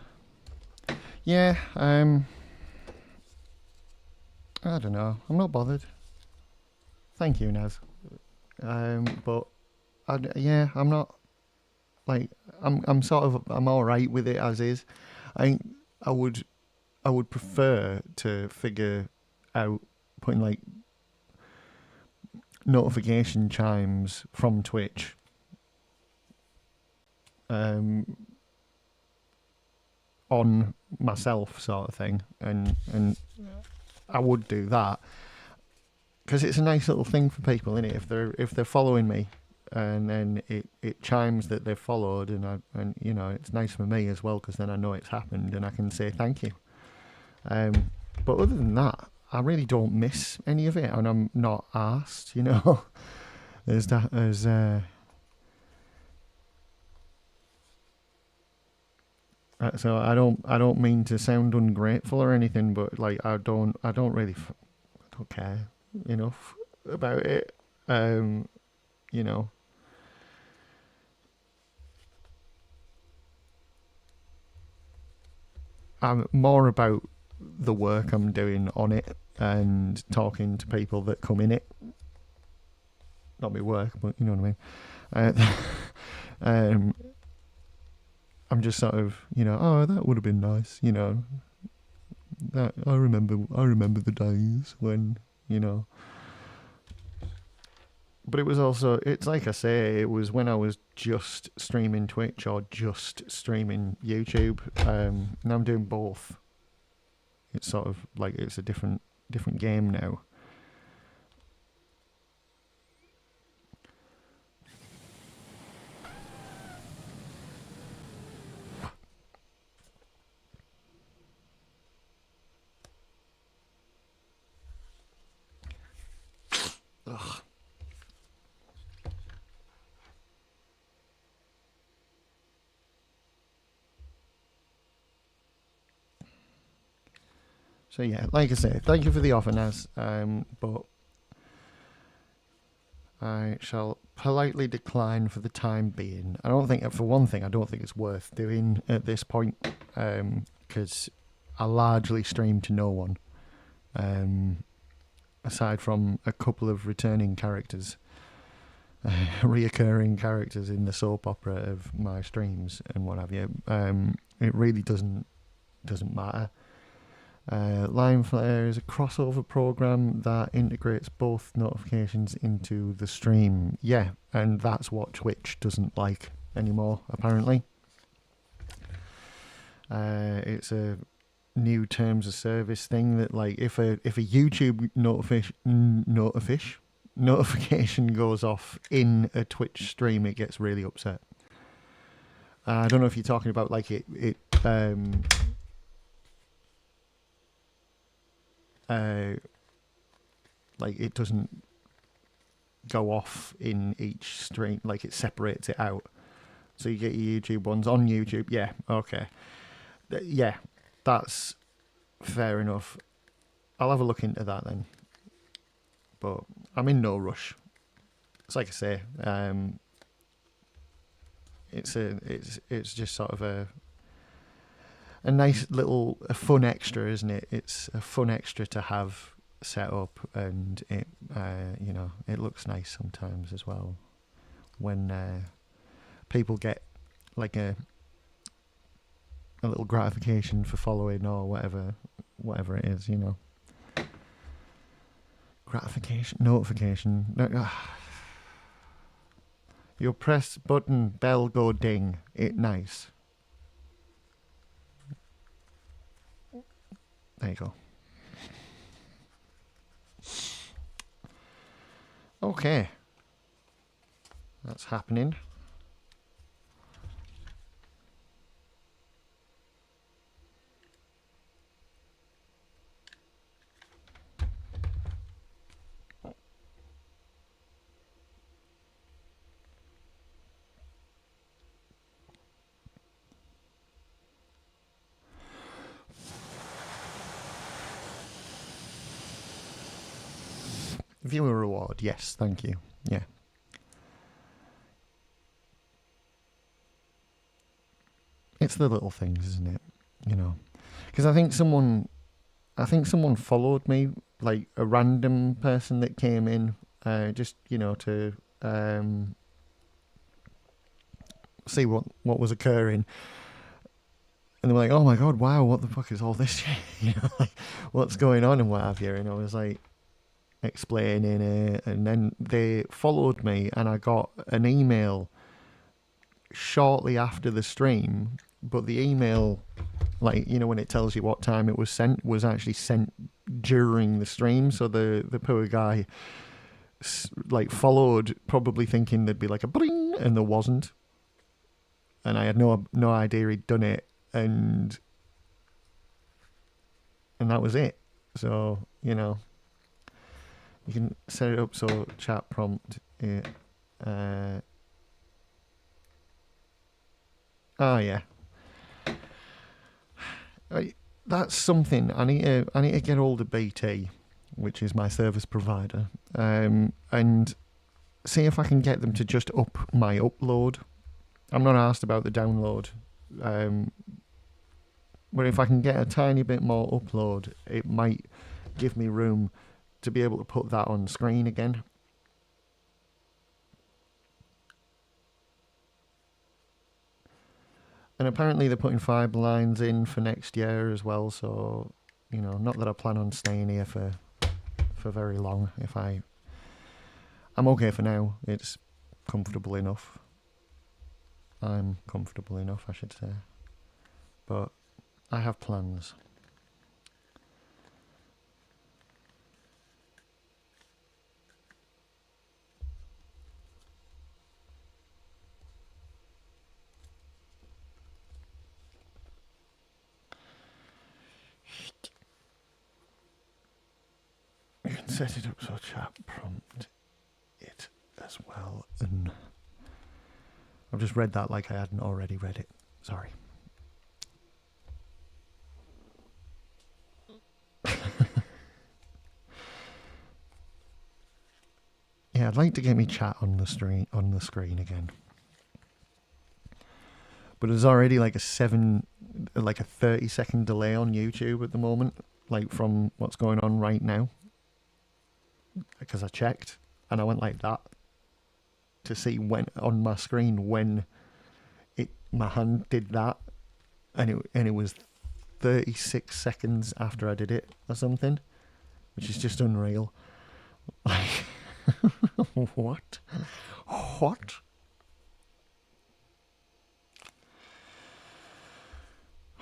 Yeah, I don't know. I'm not bothered. Thank you, Naz. But I'm not I'm all right with it as is. I I would prefer to figure out putting like notification chimes from Twitch. On myself, sort of thing, and I would do that because it's a nice little thing for people, innit? If they're following me, and then it chimes that they've followed, and it's nice for me as well because then I know it's happened and I can say thank you. But other than that, I really don't miss any of it, and I'm not asked, so I don't mean to sound ungrateful or anything, but like I don't care enough about it. I'm more about the work I'm doing on it and talking to people that come in it. Not my work, but you know what I mean. I'm just sort of, that would have been nice, That I remember the days when, But it was also, it's like I say, it was when I was just streaming Twitch or just streaming YouTube. Now I'm doing both. It's sort of like it's a different game now. Ugh. So yeah, like I say, thank you for the offer, Naz. But I shall politely decline for the time being. I don't think it's worth doing at this point, because I largely stream to no one, aside from a couple of returning characters, reoccurring characters in the soap opera of my streams and what have you. It really doesn't matter. Line Flare is a crossover program that integrates both notifications into the stream. Yeah, and that's what Twitch doesn't like anymore, apparently. It's a new terms of service thing that, like, if a YouTube notification goes off in a Twitch stream, it gets really upset. I don't know if you're talking about like like it doesn't go off in each stream, like it separates it out. So you get your YouTube ones on YouTube. Yeah, okay. Yeah, that's fair enough. I'll have a look into that then. But I'm in no rush. It's like I say, it's just sort of a nice little fun extra, isn't it? It's a fun extra to have set up, and it it looks nice sometimes as well when people get like a little gratification for following or whatever it is, gratification, notification. You press button, bell go ding. It nice. There you go. Okay. That's happening. Viewer reward, yes, thank you. Yeah. It's the little things, isn't it? Because I think someone followed me, like a random person that came in, just to see what was occurring, and they were like, "Oh my god, wow, what the fuck is all this?" Like, what's going on and what have you? And I was like, explaining it, and then they followed me, and I got an email shortly after the stream, but the email, like, when it tells you what time it was sent, was actually sent during the stream. So the poor guy like followed, probably thinking there'd be like a bling, and there wasn't, and I had no idea he'd done it, and that was it. So you can set it up so chat prompt it. Yeah. That's something I need to get hold of BT, which is my service provider, and see if I can get them to just up my upload. I'm not asked about the download, but if I can get a tiny bit more upload, it might give me room to be able to put that on screen again. And apparently they're putting fibre lines in for next year as well, so not that I plan on staying here for very long. I'm okay for now. It's comfortable enough. I'm comfortable enough, I should say. But I have plans. You can set it up so chat prompt it as well. And I've just read that like I hadn't already read it. Sorry. Yeah, I'd like to get me chat on the screen again. But there's already like a 30-second delay on YouTube at the moment, like from what's going on right now. Because I checked, and I went like that to see when on my screen when my hand did that, and it was 36 seconds after I did it or something, which is just unreal. Like, what?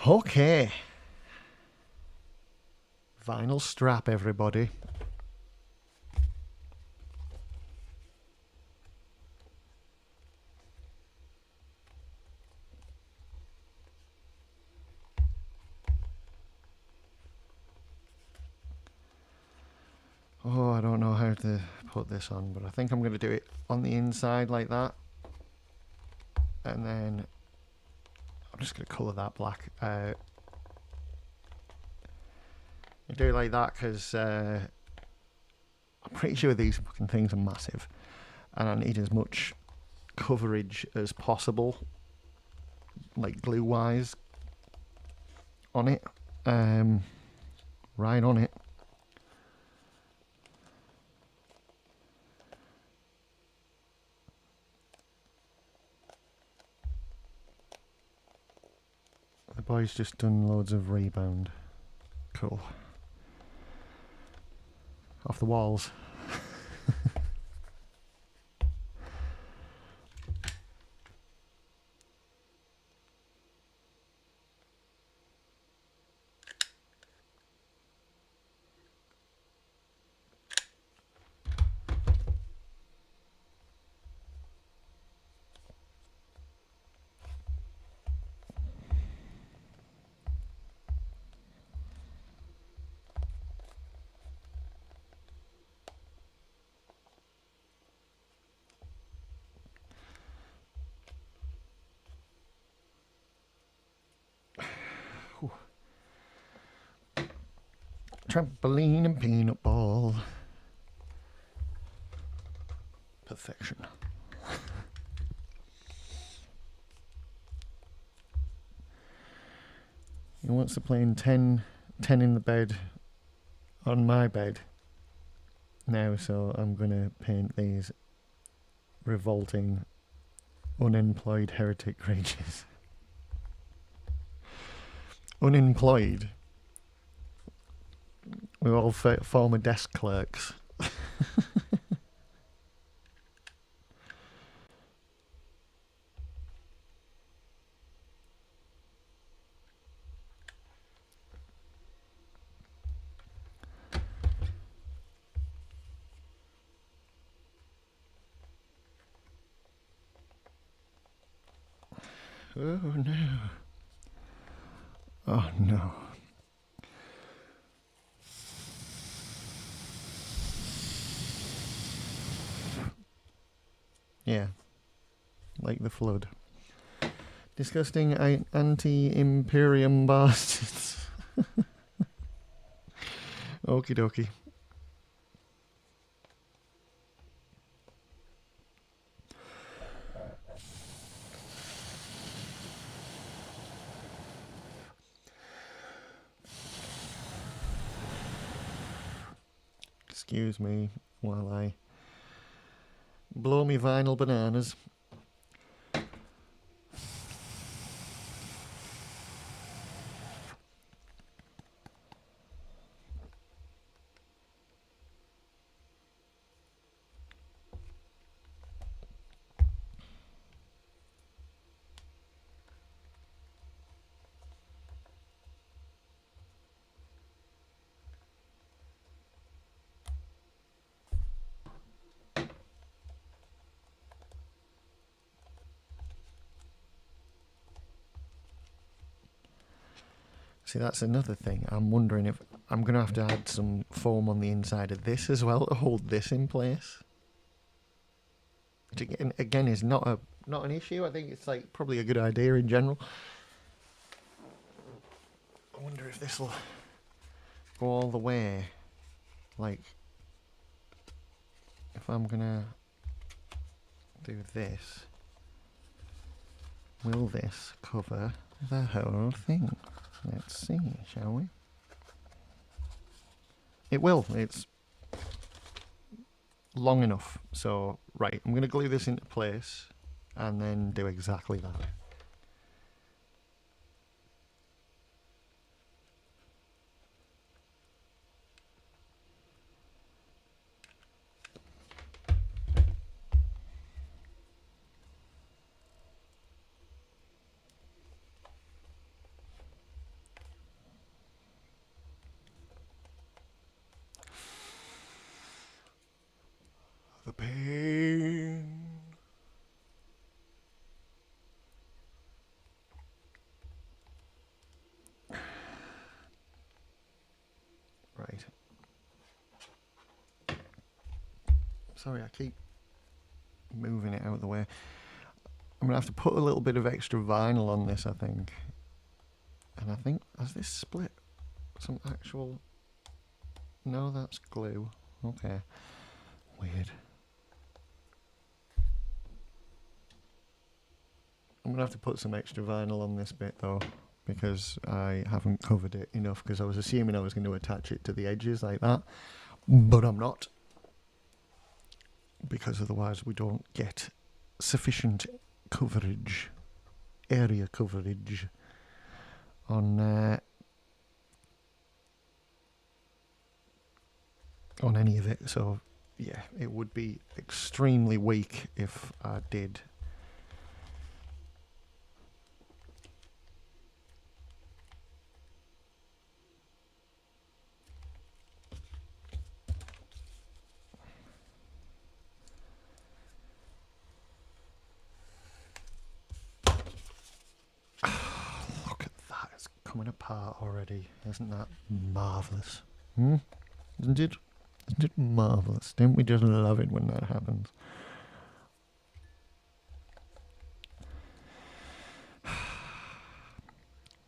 Okay. Vinyl strap, everybody. Oh, I don't know how to put this on, but I think I'm going to do it on the inside like that. and then I'm just going to colour that black. I do like that because I'm pretty sure these fucking things are massive, and I need as much coverage as possible, like glue wise, on it. Right on it. The boy's just done loads of rebound. Cool. Off the walls. Trampoline and peanut ball. Perfection. He wants to play in 10 in the bed on my bed now, so I'm going to paint these revolting unemployed heretic rages. Unemployed? We're all former desk clerks. Oh no. Oh no. Yeah. Like the flood. Disgusting anti-imperium bastards. Okie dokie. Excuse me while I blow me vinyl bananas. See, that's another thing. I'm wondering if I'm going to have to add some foam on the inside of this as well to hold this in place. Which again is not an issue. I think it's like probably a good idea in general. I wonder if this will go all the way. Like, if I'm going to do this, will this cover the whole thing? Let's see, shall we? It will. It's long enough. So, right, I'm going to glue this into place and then do exactly that. The pain. Right. Sorry, I keep moving it out of the way. I'm going to have to put a little bit of extra vinyl on this, I think. And I think, has this split some actual... No, that's glue. Okay. Weird. I'm going to have to put some extra vinyl on this bit, though, because I haven't covered it enough, because I was assuming I was going to attach it to the edges like that. But I'm not. Because otherwise we don't get sufficient coverage, area coverage on any of it. So yeah, it would be extremely weak if I did. Look at that, it's coming apart already. Isn't that marvellous? Isn't it? Isn't it marvellous? Don't we just love it when that happens?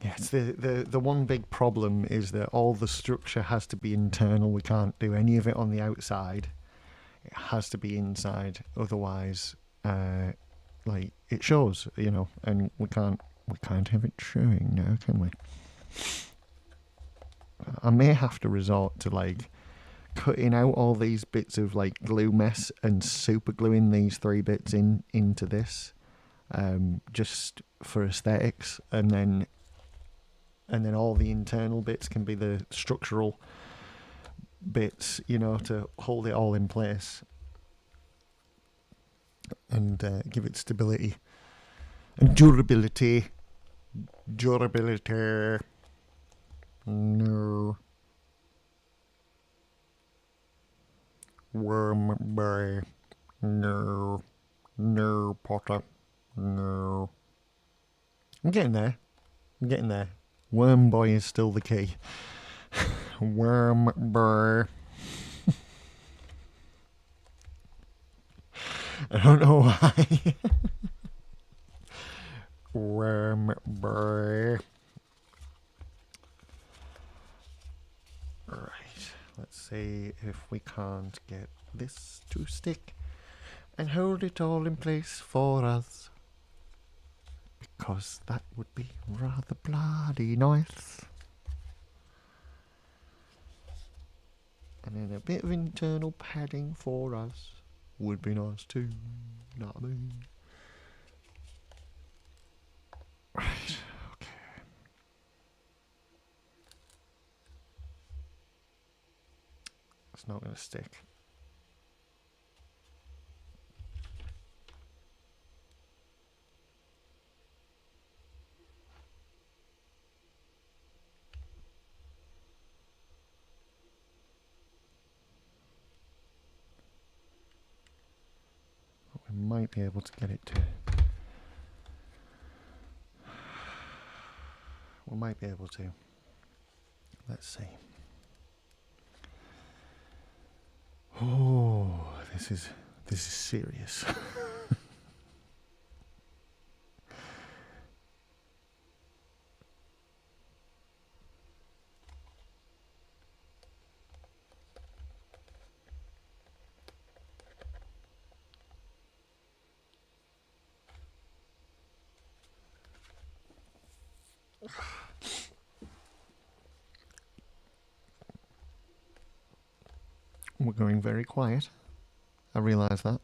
Yes, the one big problem is that all the structure has to be internal. We can't do any of it on the outside. It has to be inside. Otherwise, like, it shows, you know, and we can't have it showing now, can we? I may have to resort to, like, cutting out all these bits of, like, glue mess and super gluing these 3 bits into this, just for aesthetics, and then all the internal bits can be the structural bits, you know, to hold it all in place and give it stability and durability. No. Wormberry. No. No, Potter. No. I'm getting there. Worm boy is still the key. Wormberry. I don't know why. Wormberry. Right, let's see if we can't get this to stick and hold it all in place for us, because that would be rather bloody nice. And then a bit of internal padding for us would be nice too, know what I mean? Right, okay. It's not going to stick. We might be able to get it to... We might be able to. Let's see. Oh, this is serious. We're going very quiet. I realise that.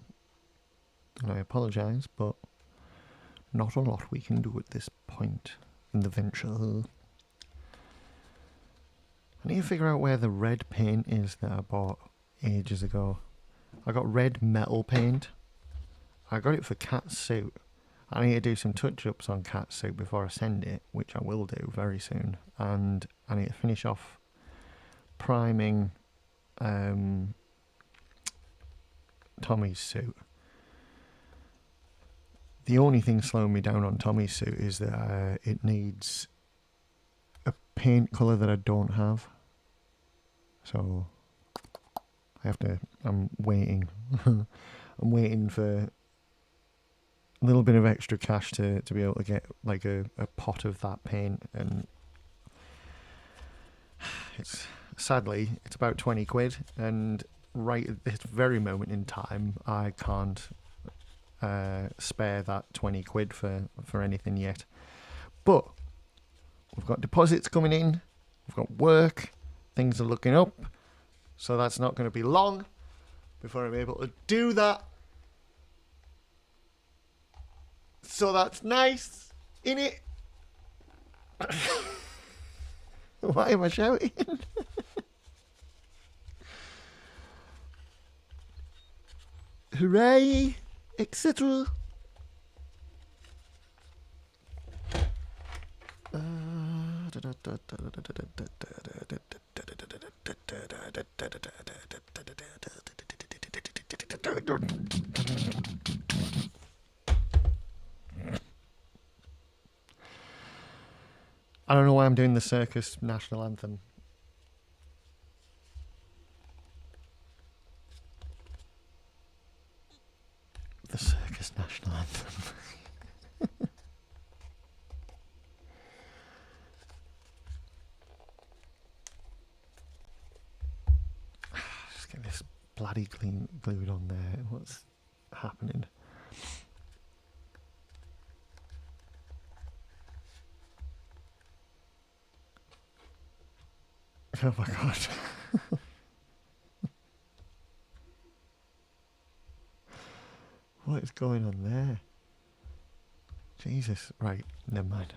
And I apologise, but not a lot we can do at this point in the venture. I need to figure out where the red paint is that I bought ages ago. I got red metal paint. I got it for Cat's suit. I need to do some touch-ups on Cat's suit before I send it, which I will do very soon. And I need to finish off priming Tommy's suit. The only thing slowing me down on Tommy's suit is that it needs a paint colour that I don't have. So I have to... I'm waiting. I'm waiting for little bit of extra cash to be able to get like a pot of that paint, and it's sadly it's about 20 quid, and right at this very moment in time I can't spare that 20 quid for anything yet. But we've got deposits coming in, we've got work, things are looking up, so that's not going to be long before I'm able to do that. So that's nice, innit? Why am I shouting? Hooray, etc. I don't know why I'm doing the circus national anthem. The circus national anthem. Just get this bloody glued on there. What's happening? Oh my god. What is going on there? Jesus. Right, never mind.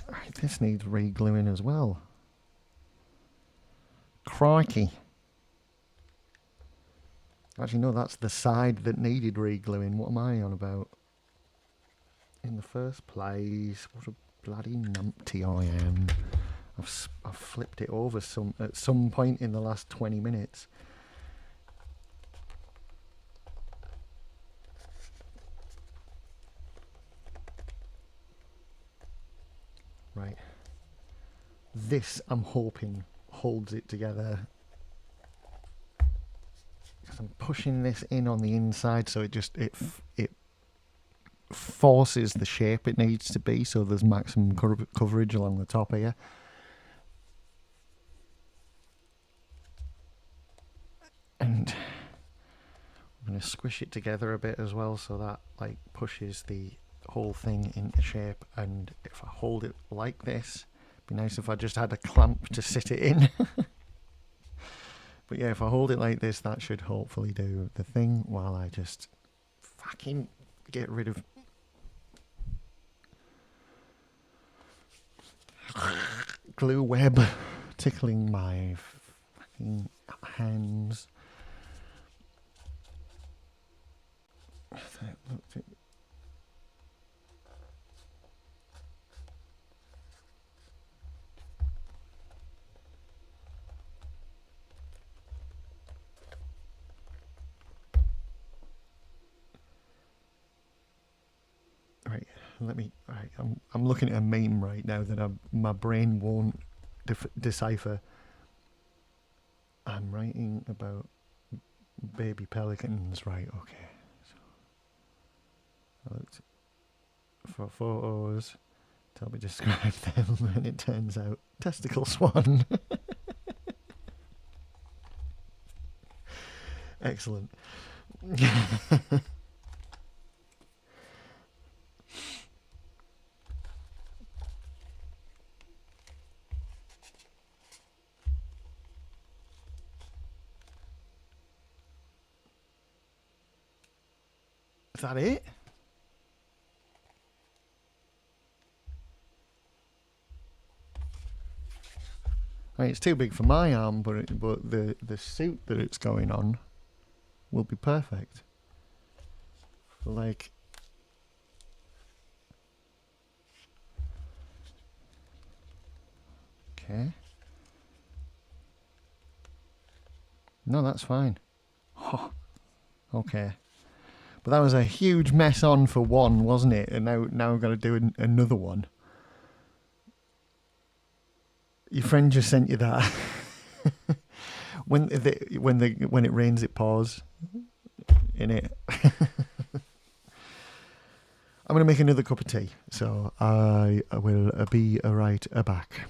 Right, this needs re-gluing as well. Crikey. Actually, no, that's the side that needed re-gluing. What am I on about? In the first place, what a bloody numpty I am. I've flipped it over at some point in the last 20 minutes. Right. This, I'm hoping, holds it together. Because I'm pushing this in on the inside, so it forces the shape it needs to be, so there's maximum coverage along the top here. And I'm going to squish it together a bit as well, so that like pushes the whole thing into shape. And if I hold it like this, it'd be nice if I just had a clamp to sit it in. But yeah, if I hold it like this, that should hopefully do the thing, while I just fucking get rid of glue web tickling my fucking hands. Right, I'm looking at a meme right now that my brain won't decipher. I'm writing about baby pelicans, right? Okay. So I looked for photos to help me describe them, and it turns out testicle swan. Excellent. Is that it? I mean, it's too big for my arm, but the suit that it's going on will be perfect. Like, okay. No, that's fine. Okay. But that was a huge mess on for one, wasn't it? And now I've got to do another one. Your friend just sent you that. when it rains, it pours. In it. I'm going to make another cup of tea, so I will be right back.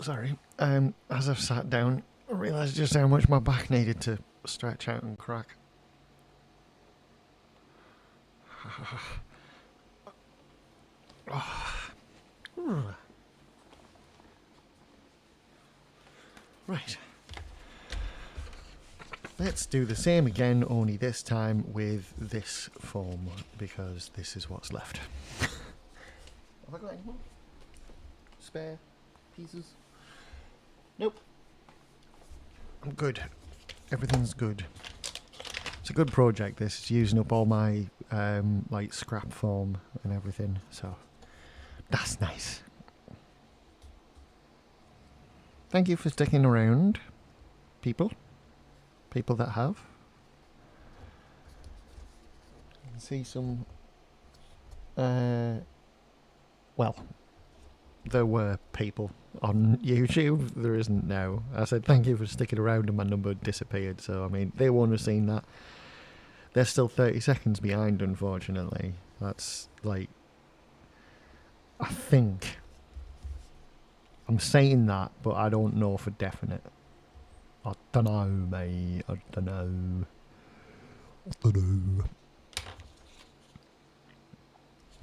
Sorry. As I've sat down, I realised just how much my back needed to stretch out and crack. Right. Let's do the same again, only this time with this foam, because this is what's left. Have I got any more spare pieces? Nope. I'm good. Everything's good. It's a good project, this. It's using up all my like scrap foam and everything, so that's nice. Thank you for sticking around, people. People that have. You can see some well, there were people on YouTube. There isn't now. I said thank you for sticking around and my number disappeared, so I mean they won't have seen that. They're still 30 seconds behind, unfortunately. That's like, I think I'm saying that, but I don't know for definite. I don't know, mate. I don't know. There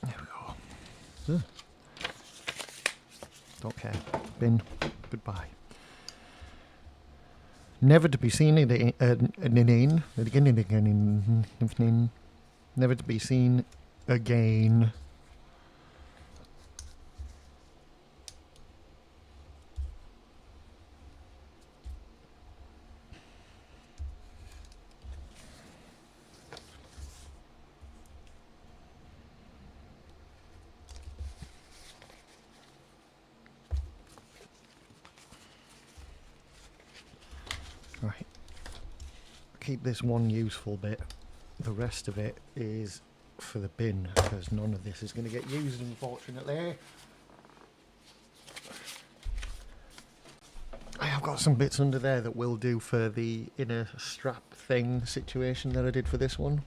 we go. Don't care. Bin. Goodbye. Never to be seen again. Never to be seen again. Right. Keep this one useful bit. The rest of it is for the bin, because none of this is going to get used, unfortunately. I have got some bits under there that will do for the inner strap thing situation that I did for this one.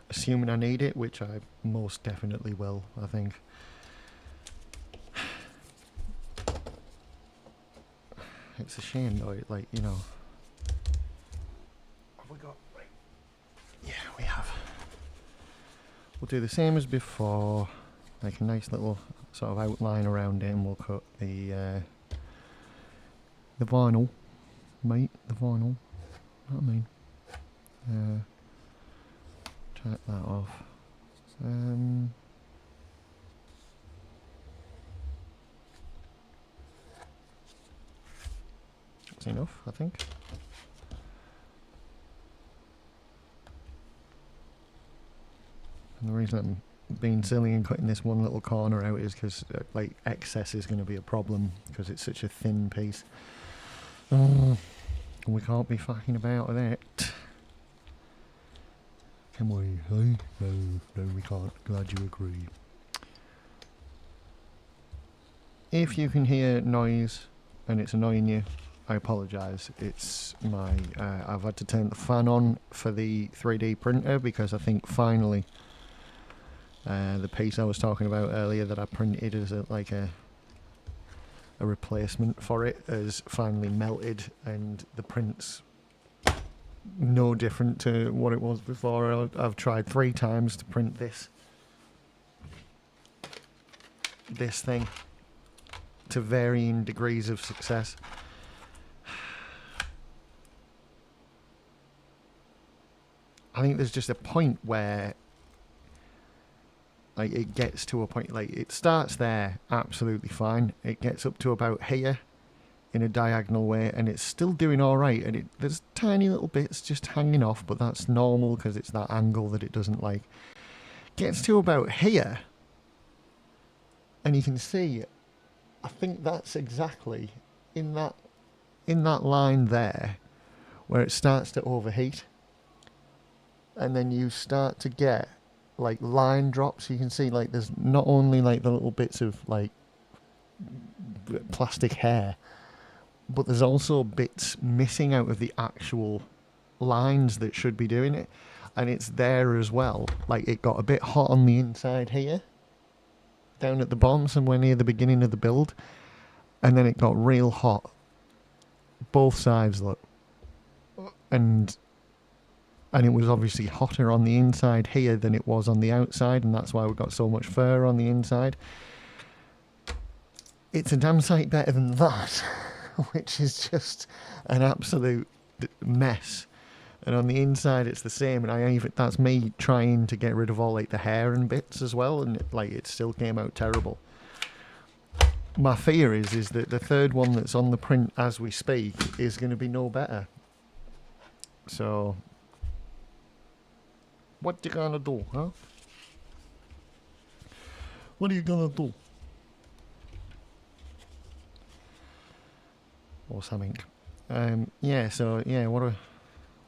Assuming I need it, which I most definitely will, I think. It's a shame though, like, you know. Have we got... Right. Yeah, we have. We'll do the same as before, like a nice little sort of outline around it, and we'll cut the vinyl, mate, the vinyl. You know what I mean? Take that off. That's enough, I think. And the reason I'm being silly and cutting this one little corner out is because like excess is going to be a problem because it's such a thin piece. And we can't be fucking about with it. Can we? Hey? No, we can't. Glad you agree. If you can hear noise and it's annoying you, I apologise. It's my... I've had to turn the fan on for the 3D printer because I think finally the piece I was talking about earlier that I printed as a replacement for it has finally melted, and the print's no different to what it was before. I've tried 3 times to print this thing to varying degrees of success. I think there's just a point where like it gets to a point, like it starts there absolutely fine, it gets up to about here in a diagonal way and it's still doing alright, and there's tiny little bits just hanging off, but that's normal because it's that angle that it doesn't like. Gets to about here and you can see, I think that's exactly in that line there where it starts to overheat, and then you start to get like line drops. You can see like there's not only like the little bits of like plastic hair, but there's also bits missing out of the actual lines that should be doing it, and it's there as well. Like it got a bit hot on the inside here, down at the bottom somewhere near the beginning of the build, and then it got real hot. Both sides, look. And it was obviously hotter on the inside here than it was on the outside, and that's why we got so much fur on the inside. It's a damn sight better than that, which is just an absolute mess. And on the inside it's the same, and that's me trying to get rid of all like the hair and bits as well, and it still came out terrible. My fear is that the third one that's on the print as we speak is going to be no better. So what you gonna do, huh? What are you gonna do? Or something. Yeah, so yeah, what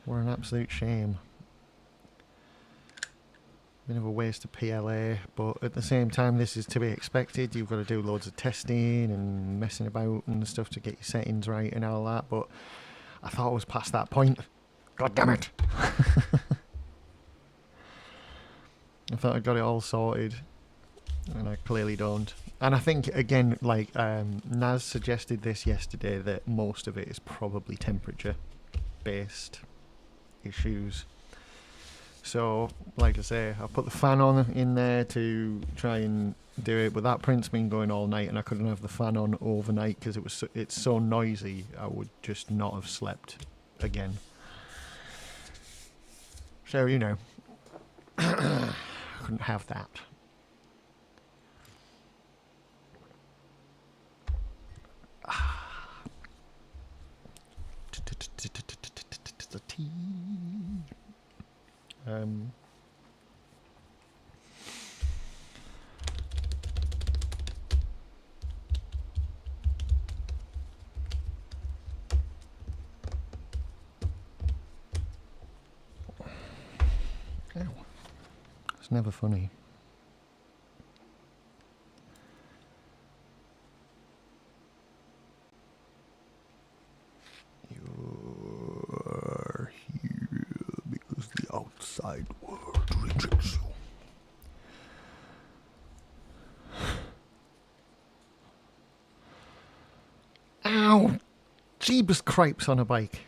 an absolute shame. Bit of a waste of PLA, but at the same time this is to be expected. You've got to do loads of testing and messing about and stuff to get your settings right and all that, but I thought I was past that point. God damn it. I thought I got it all sorted, and I clearly don't. And I think, again, like Naz suggested this yesterday, that most of it is probably temperature-based issues. So, like I say, I put the fan on in there to try and do it, but that print's been going all night, and I couldn't have the fan on overnight because it's so noisy. I would just not have slept again. So, you know, I couldn't have that. The tea. Ow. It's never funny. You're here because the outside world rejects you. Ow! Jeebus cripes on a bike.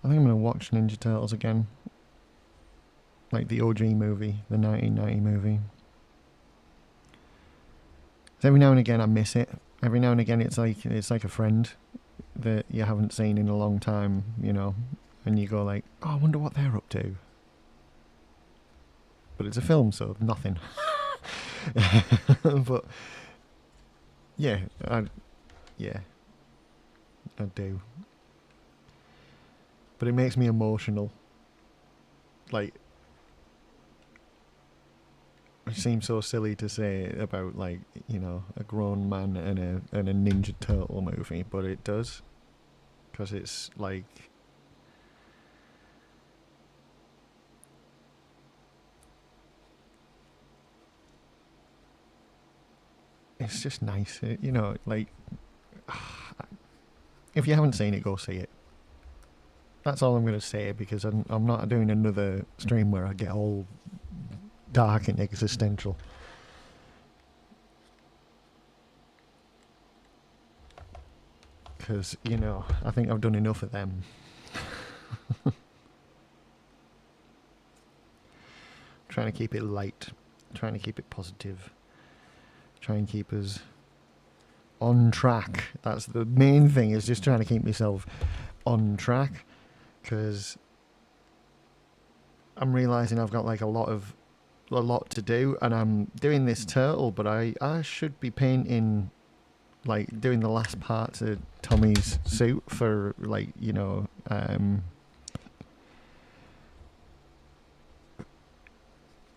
I think I'm going to watch Ninja Turtles again. Like the OG movie, the 1990 movie. Every now and again I miss it. Every now and again it's like a friend that you haven't seen in a long time, you know, and you go like, oh, I wonder what they're up to. But it's a film, so nothing. But yeah, I do. But it makes me emotional. Like, it seems so silly to say about, like, you know, a grown man and a Ninja Turtle movie, but it does. Because it's like, it's just nice, you know, like, if you haven't seen it, go see it. That's all I'm going to say, because I'm not doing another stream where I get all dark and existential. Because, you know, I think I've done enough of them. Trying to keep it light. Trying to keep it positive. Try and keep us on track. That's the main thing, is just trying to keep myself on track. Because I'm realising I've got like a lot to do, and I'm doing this turtle, but I should be painting, like, doing the last parts of Tommy's suit for, like, you know,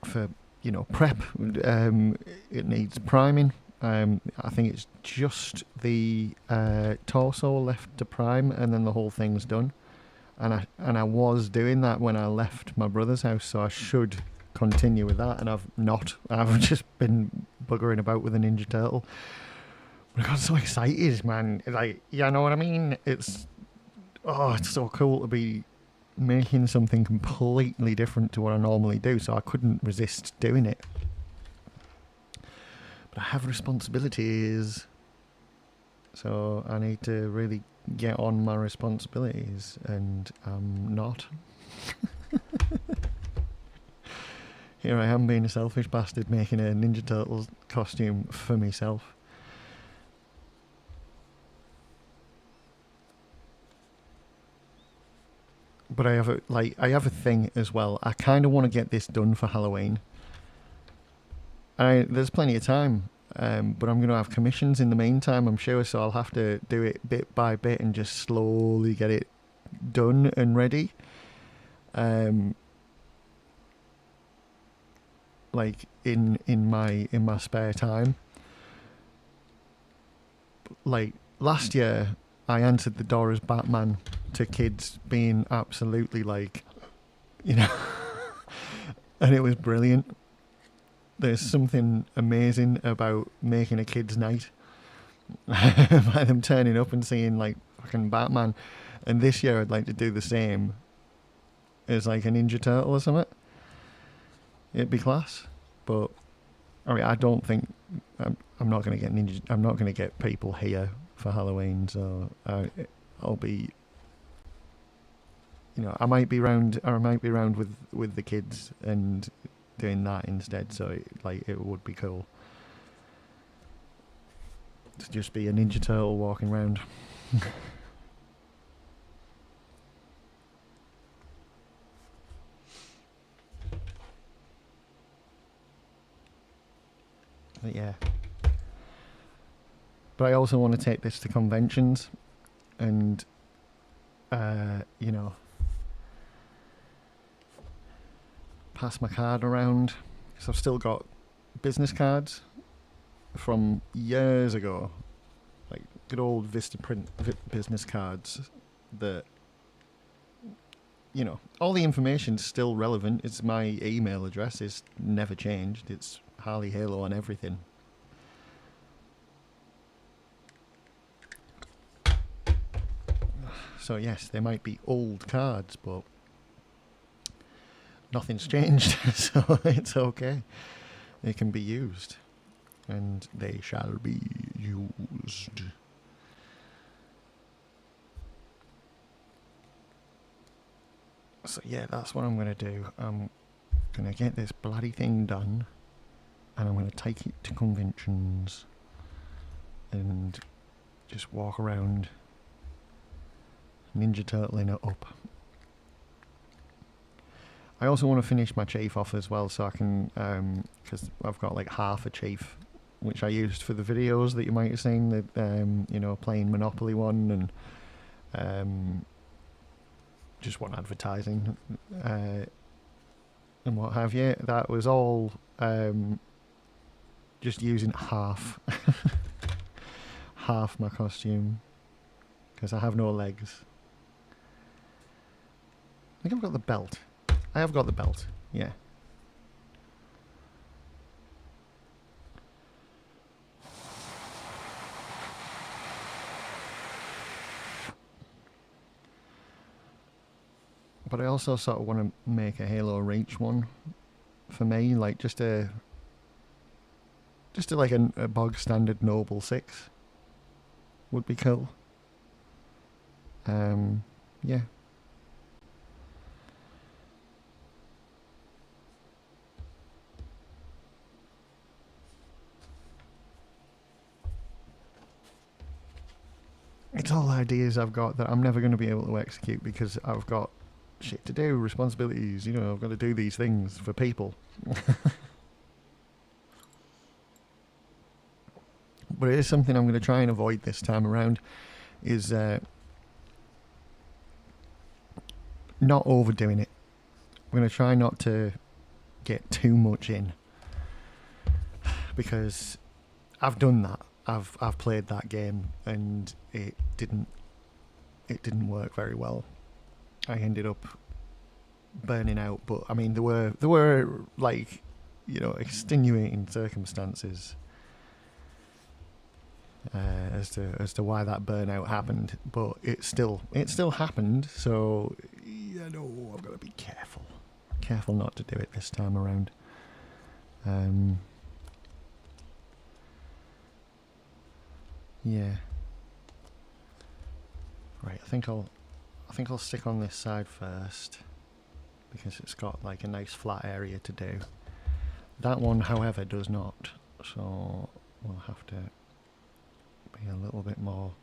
for, you know, prep. It needs priming. I think it's just the torso left to prime, and then the whole thing's done. And I was doing that when I left my brother's house, so I should continue with that, and I've not. I've just been buggering about with a Ninja Turtle. But I got so excited, man. Like, you know what I mean? It's so cool to be making something completely different to what I normally do, so I couldn't resist doing it. But I have responsibilities, so I need to really get on my responsibilities, and I'm not. Here I am being a selfish bastard making a Ninja Turtles costume for myself. But I have a thing as well. I kind of want to get this done for Halloween. There's plenty of time, but I'm going to have commissions in the meantime, I'm sure, so I'll have to do it bit by bit and just slowly get it done and ready. Like in my spare time. Like last year, I answered the door as Batman to kids being absolutely like, you know, and it was brilliant. There's something amazing about making a kid's night by them turning up and seeing like fucking Batman. And this year I'd like to do the same as like a Ninja Turtle or something. It'd be class. But I mean, I don't think I'm not going to get I'm not going to get people here for Halloween, so I'll be, you know, I might be round with the kids and doing that instead. So it would be cool to just be a Ninja Turtle walking around. But yeah. But I also want to take this to conventions and, you know, pass my card around. Because I've still got business cards from years ago. Like good old Vistaprint business cards that, you know, all the information's still relevant. It's my email address. It's never changed. It's Harley Halo on everything. So yes, they might be old cards, but nothing's changed, so it's okay. They can be used, and they shall be used. So yeah, that's what I'm going to do. I'm going to get this bloody thing done, and I'm going to take it to conventions and just walk around Ninja Turtling it up. I also want to finish my chafe off as well, so I can, because I've got like half a chafe, which I used for the videos that you might have seen, that you know, playing Monopoly one and just one advertising and what have you. That was all just using half my costume because I have no legs. I think I've got the belt. I have got the belt, yeah. But I also sort of want to make a Halo Reach one for me, like just a like a bog standard Noble 6 would be cool. Yeah. It's all ideas I've got that I'm never going to be able to execute because I've got shit to do, responsibilities, you know, I've got to do these things for people. But it is something I'm going to try and avoid this time around, is not overdoing it. I'm going to try not to get too much in, because I've done that. I've played that game and it didn't work very well. I ended up burning out, but I mean there were like, extenuating circumstances as to why that burnout happened, but it still happened. So I've got to be careful not to do it this time around. Yeah. Right, I think I'll stick on this side first because it's got like a nice flat area to do. That one, however, does not, so we'll have to be a little bit more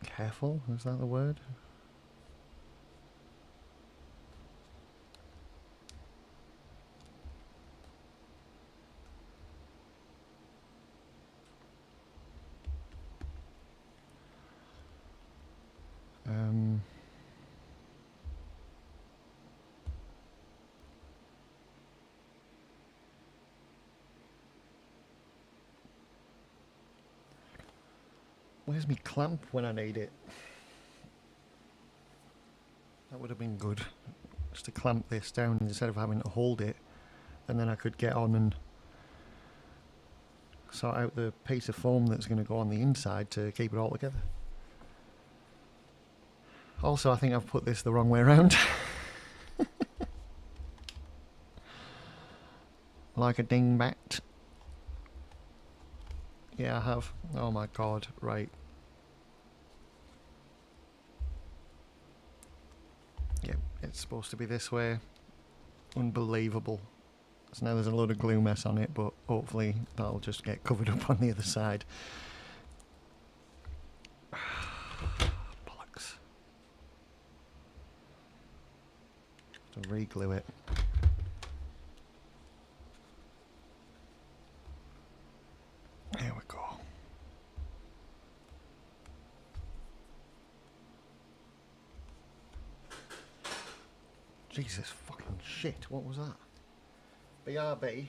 careful. Is that the word? Where's my clamp when I need it? That would have been good. Just to clamp this down instead of having to hold it, and then I could get on and sort out the piece of foam that's going to go on the inside to keep it all together. Also, I think I've put this the wrong way around. Like a dingbat. Yeah, I have. Oh my god, right. Yep, it's supposed to be this way. Unbelievable. So now there's a load of glue mess on it, but hopefully that'll just get covered up on the other side. Bollocks. To re-glue it. There we go. Jesus fucking shit, what was that? BRB.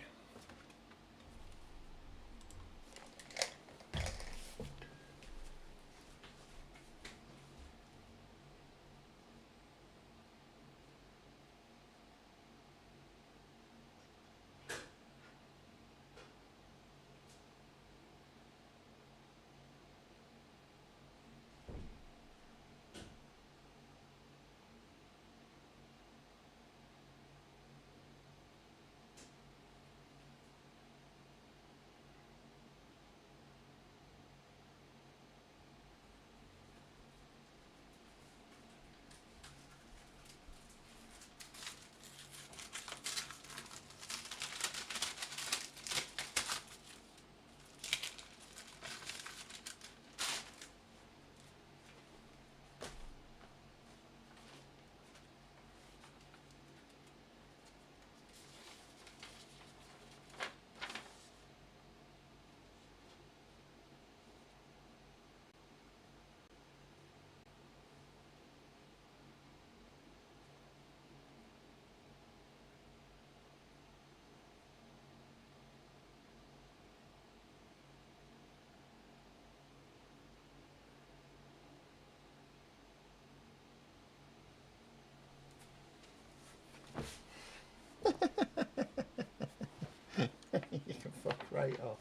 You can fuck right off.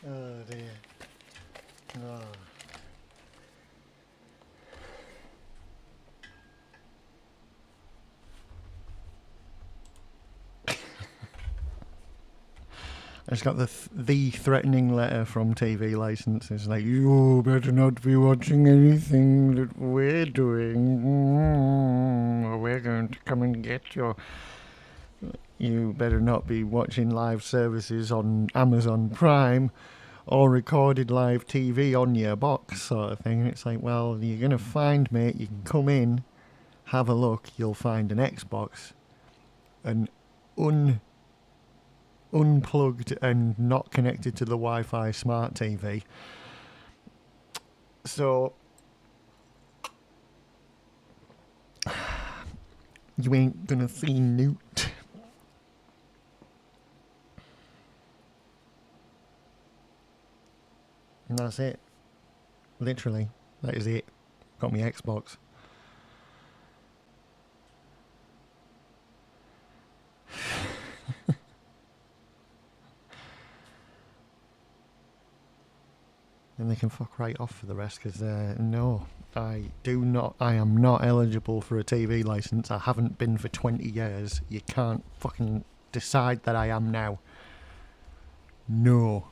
Oh dear. Oh. I just got the threatening letter from TV licenses, like, you better not be watching anything that we're doing, or we're going to come and get you. You better not be watching live services on Amazon Prime or recorded live TV on your box, sort of thing. It's like, well, you're going to find me, you can come in, have a look, you'll find an Xbox, an unplugged and not connected to the Wi-Fi smart TV. So you ain't gonna see Newt. And that's it. Literally. That is it. Got me Xbox. And they can fuck right off for the rest, because no, I am not eligible for a TV license. I haven't been for 20 years. You can't fucking decide that I am now. No.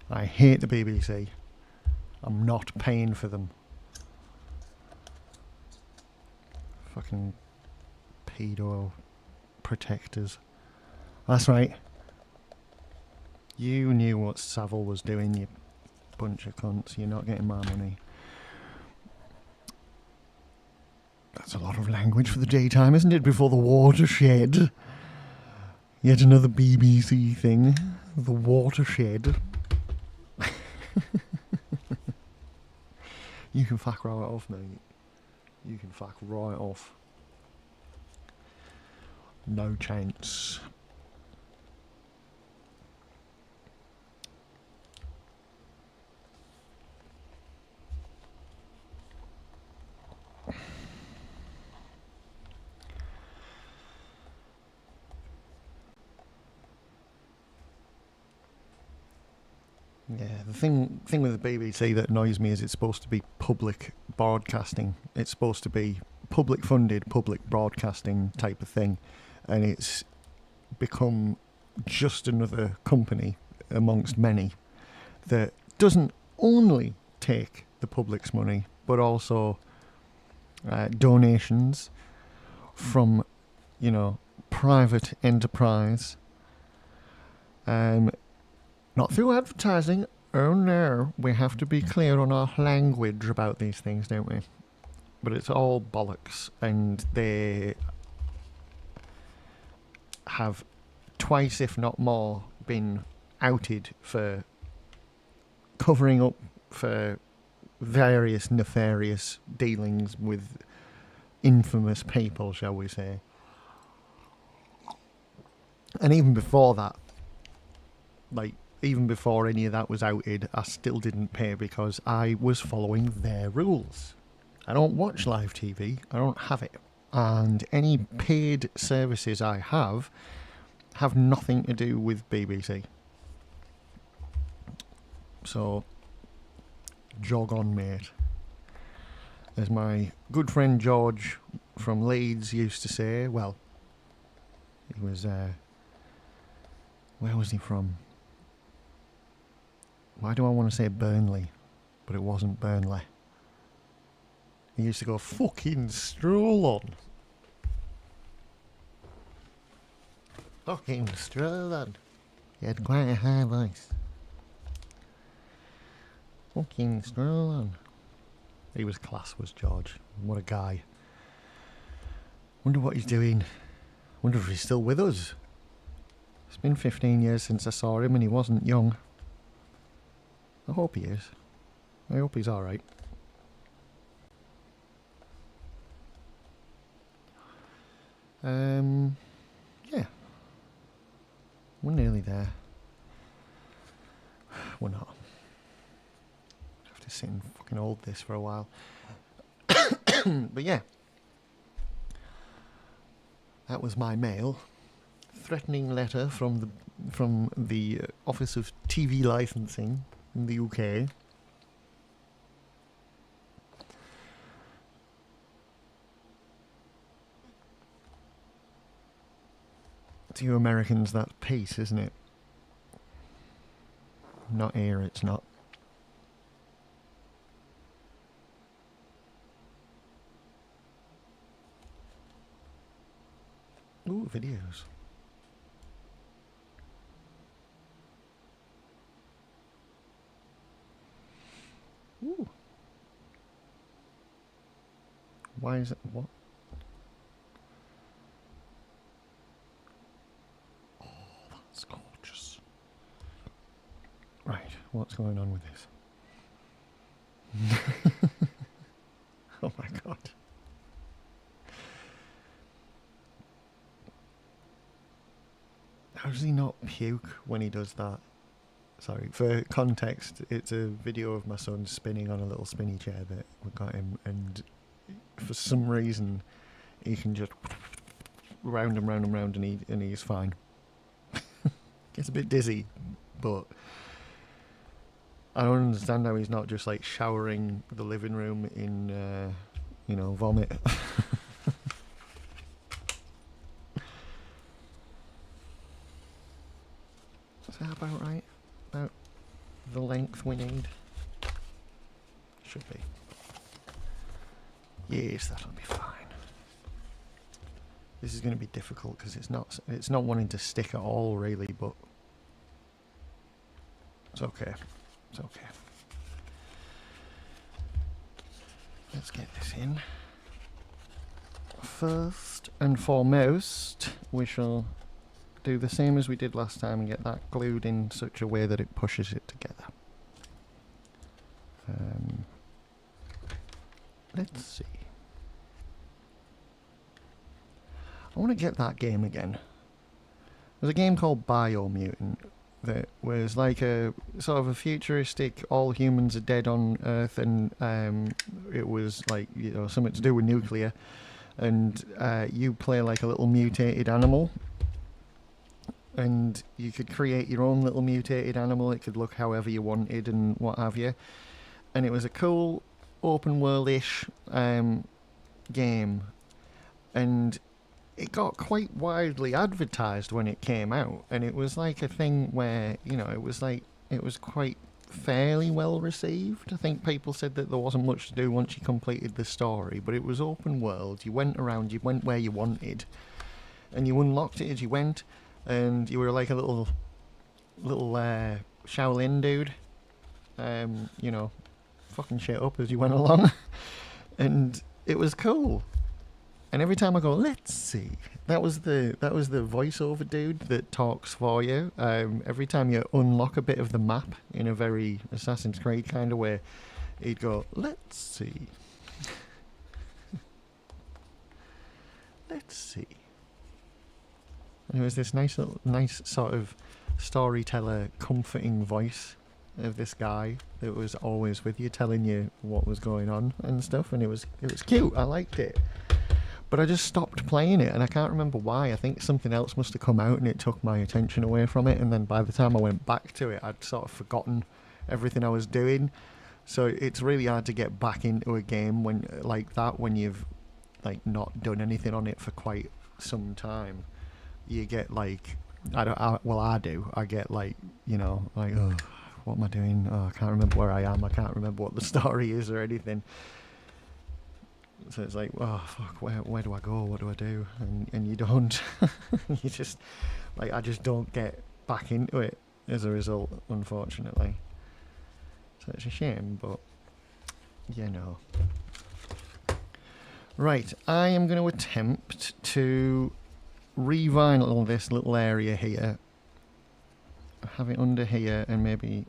I hate the BBC. I'm not paying for them. Fucking pedo protectors. That's right. You knew what Savile was doing, you bunch of cunts. You're not getting my money. That's a lot of language for the daytime, isn't it? Before the watershed. Yet another BBC thing. The watershed. You can fuck right off, mate. You can fuck right off. No chance. Yeah, the thing with the BBC that annoys me is it's supposed to be public broadcasting. It's supposed to be public funded, public broadcasting type of thing. And it's become just another company amongst many that doesn't only take the public's money, but also donations from, private enterprise. Not through advertising. Oh no, we have to be clear on our language about these things, don't we? But it's all bollocks, and they have twice, if not more, been outed for covering up for various nefarious dealings with infamous people, shall we say. And even before that, even before any of that was outed, I still didn't pay because I was following their rules. I don't watch live TV. I don't have it. And any paid services I have nothing to do with BBC. So, jog on, mate. As my good friend George from Leeds used to say, well, he was, where was he from? Why do I want to say Burnley? But it wasn't Burnley. He used to go, fucking stroll on. Fucking stroll on. He had quite a high voice. Fucking stroll on. He was class, was George. What a guy. Wonder what he's doing. Wonder if he's still with us. It's been 15 years since I saw him and he wasn't young. I hope he is. I hope he's alright. Yeah. We're nearly there. We're not. I have to sit and fucking hold this for a while. But yeah. That was my mail. Threatening letter from the Office of TV Licensing in the UK. To you Americans, that's peace, isn't it? Not here, it's not. Ooh, videos. Ooh. Why is it? What? Oh, that's gorgeous. Right, what's going on with this? Oh my god. How does he not puke when he does that? Sorry, for context, it's a video of my son spinning on a little spinny chair that we got him, and for some reason he can just round and round and round, and he's fine. Gets a bit dizzy, but I don't understand how he's not just like showering the living room in, vomit. Is that about right? About the length we need? Should be. Yes, that'll be fine. This is going to be difficult because it's not wanting to stick at all, really, but it's okay. It's okay. Let's get this in. First and foremost, we shall do the same as we did last time and get that glued in such a way that it pushes it together. Let's see. I want to get that game again. There's a game called Biomutant that was like a sort of a futuristic, all humans are dead on Earth, and it was like, something to do with nuclear, and you play like a little mutated animal, and you could create your own little mutated animal. It could look however you wanted and what have you, and it was a cool open world-ish game, and it got quite widely advertised when it came out, and it was like a thing where, it was quite fairly well received. I think people said that there wasn't much to do once you completed the story, but it was open world. You went around, you went where you wanted, and you unlocked it as you went, and you were like a little Shaolin dude, fucking shit up as you went along, and it was cool. And every time I go, let's see, that was the voiceover dude that talks for you. Every time you unlock a bit of the map in a very Assassin's Creed kind of way, he'd go, let's see. Let's see. And it was this nice sort of storyteller, comforting voice of this guy that was always with you, telling you what was going on and stuff, and it was cute. I liked it. But I just stopped playing it, and I can't remember why. I think something else must have come out and it took my attention away from it, and then by the time I went back to it, I'd sort of forgotten everything I was doing. So it's really hard to get back into a game when like that, when you've like not done anything on it for quite some time. You get like, I do. I get like, oh, what am I doing? Oh, I can't remember where I am. I can't remember what the story is or anything. So it's like, oh fuck, where do I go? What do I do? And you don't. You just, like, I just don't get back into it as a result, unfortunately. So it's a shame, but Right, I am going to attempt to revinyl this little area here. Have it under here and maybe,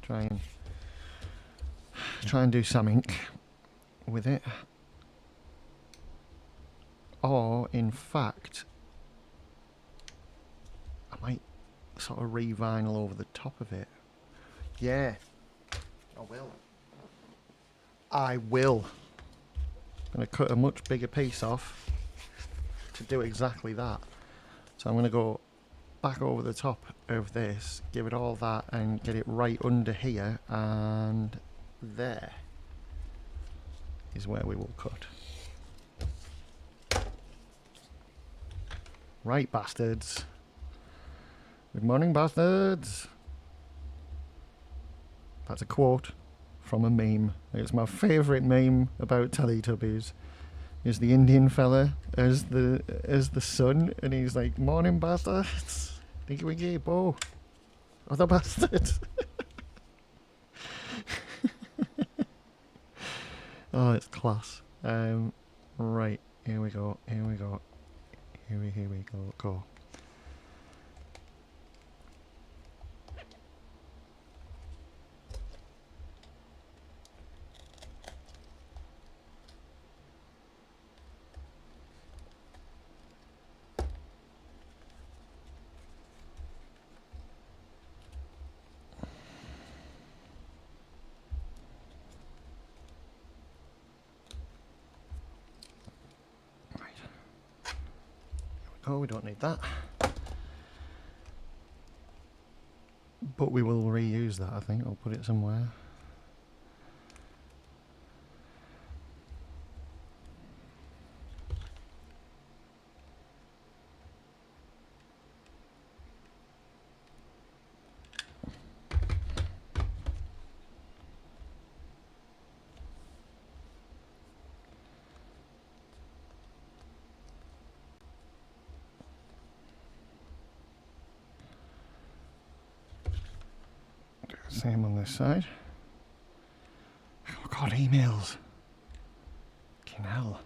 try and do something with it. Or, in fact, I might sort of revinyl over the top of it. Yeah, I will. I'm going to cut a much bigger piece off to do exactly that. So I'm going to go back over the top of this, give it all that, and get it right under here, and there is where we will cut. Right, bastards. Good morning, bastards. That's a quote from a meme. It's my favourite meme about Teletubbies. Is the Indian fella as the son, and he's like, "Morning, bastards. Dinky winky, bo. Other bastards." Oh, it's class. Right, here we go. Here we go. Go. we don't need that. But we will reuse that, I think. I'll put it somewhere. Same on this side. Oh god, emails. Fucking hell.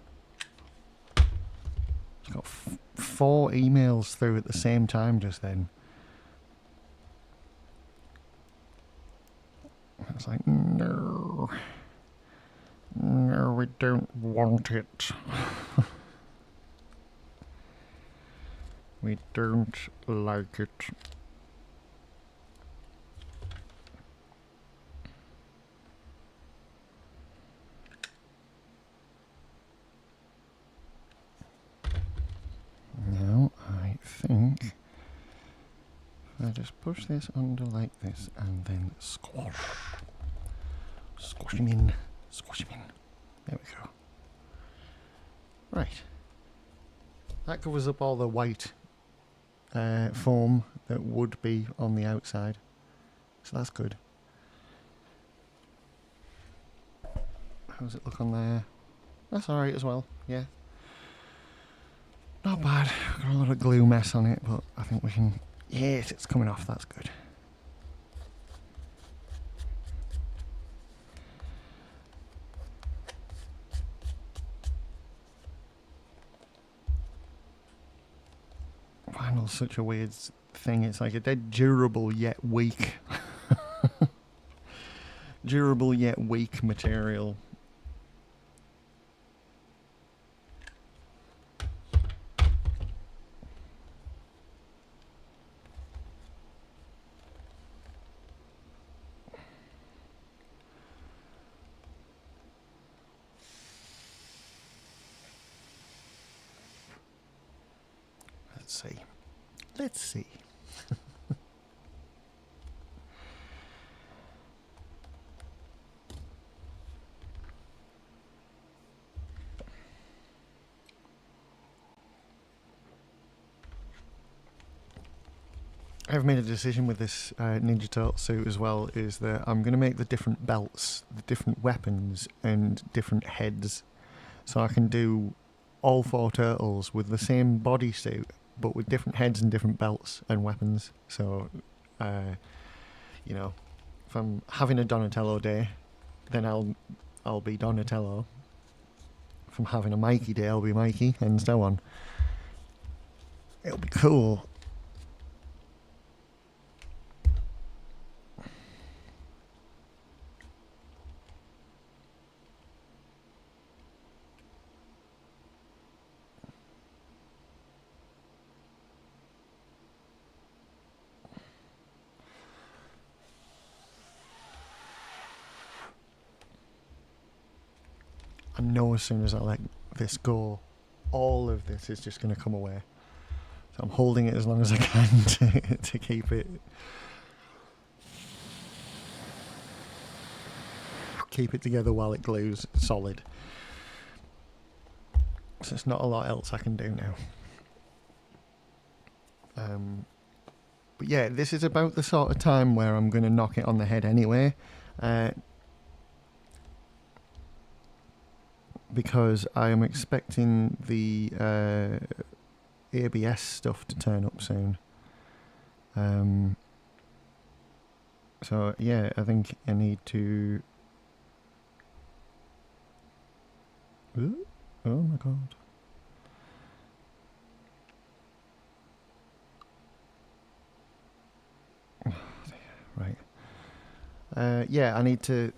I've got 4 emails through at the same time just then. It's like, no. No, we don't want it. We don't like it. Now, I think if I just push this under like this and then squash. Squash him in. Squash him in. There we go. Right. That covers up all the white foam that would be on the outside. So that's good. How does it look on there? That's alright as well, yeah. Not bad. Got a lot of glue mess on it, but I think we can... Yes, it's coming off, that's good. Vinyl's such a weird thing. It's like a dead durable yet weak. Durable yet weak material. Let's see. Let's see. I've made a decision with this Ninja Turtle suit as well, is that I'm going to make the different belts, the different weapons and different heads, so I can do all 4 turtles with the same bodysuit but with different heads and different belts and weapons. So you know, if I'm having a Donatello day, then I'll be Donatello. If I'm having a Mikey day, I'll be Mikey, and so on. It'll be cool. I know as soon as I let this go, all of this is just going to come away. So I'm holding it as long as I can to keep it together while it glues solid. So there's not a lot else I can do now. But yeah, this is about the sort of time where I'm going to knock it on the head anyway. Because I am expecting the ABS stuff to turn up soon. So yeah, I think I need to... Ooh, oh my god. Oh, right. Yeah, I need to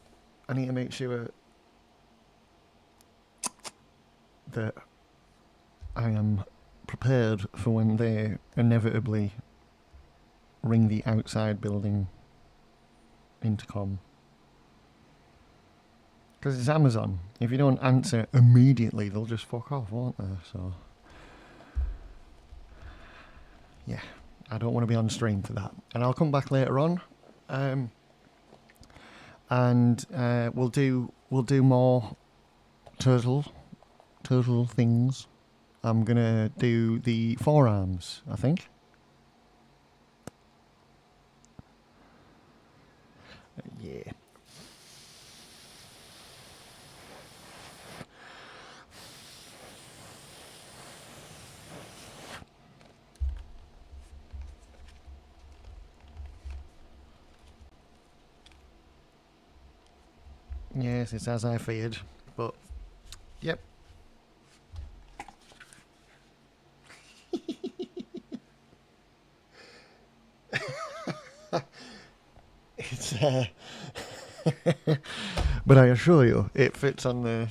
make sure that I am prepared for when they inevitably ring the outside building intercom. Because it's Amazon. If you don't answer immediately, they'll just fuck off, won't they? So yeah, I don't want to be on stream for that. And I'll come back later on, and we'll do more turtle things. I'm gonna do the forearms, I think. Yeah. Yes, it's as I feared, but yep. It's but I assure you, it fits on the.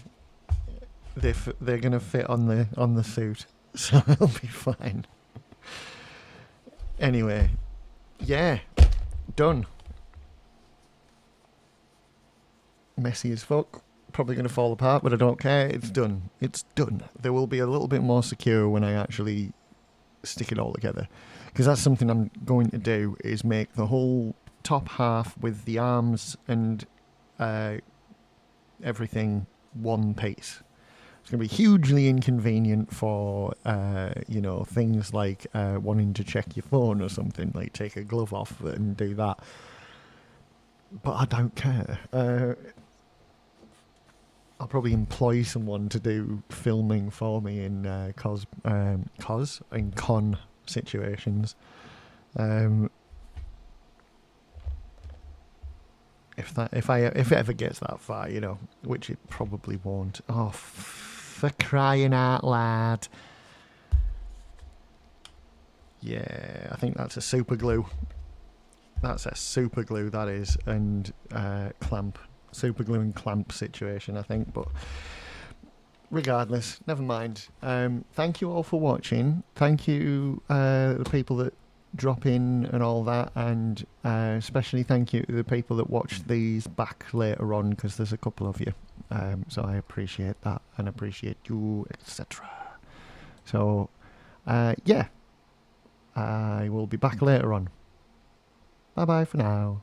They're gonna fit on the suit, so it'll be fine. Anyway, yeah, done. Messy as fuck. Probably going to fall apart, but I don't care. It's done. It's done. There will be a little bit more secure when I actually stick it all together. Because that's something I'm going to do, is make the whole top half with the arms and everything one piece. It's going to be hugely inconvenient for, things like wanting to check your phone or something, like take a glove off and do that. But I don't care. I'll probably employ someone to do filming for me in con situations. If it ever gets that far, which it probably won't. Oh, for crying out loud! Yeah, I think that's a super glue. That's a super glue, that is, and clamp. Super glue and clamp situation, I think, but regardless, never mind. Thank you all for watching. Thank you, the people that drop in and all that, and especially thank you to the people that watch these back later on, because there's a couple of you. So I appreciate that and appreciate you, etc. So, yeah, I will be back later on. Bye bye for now.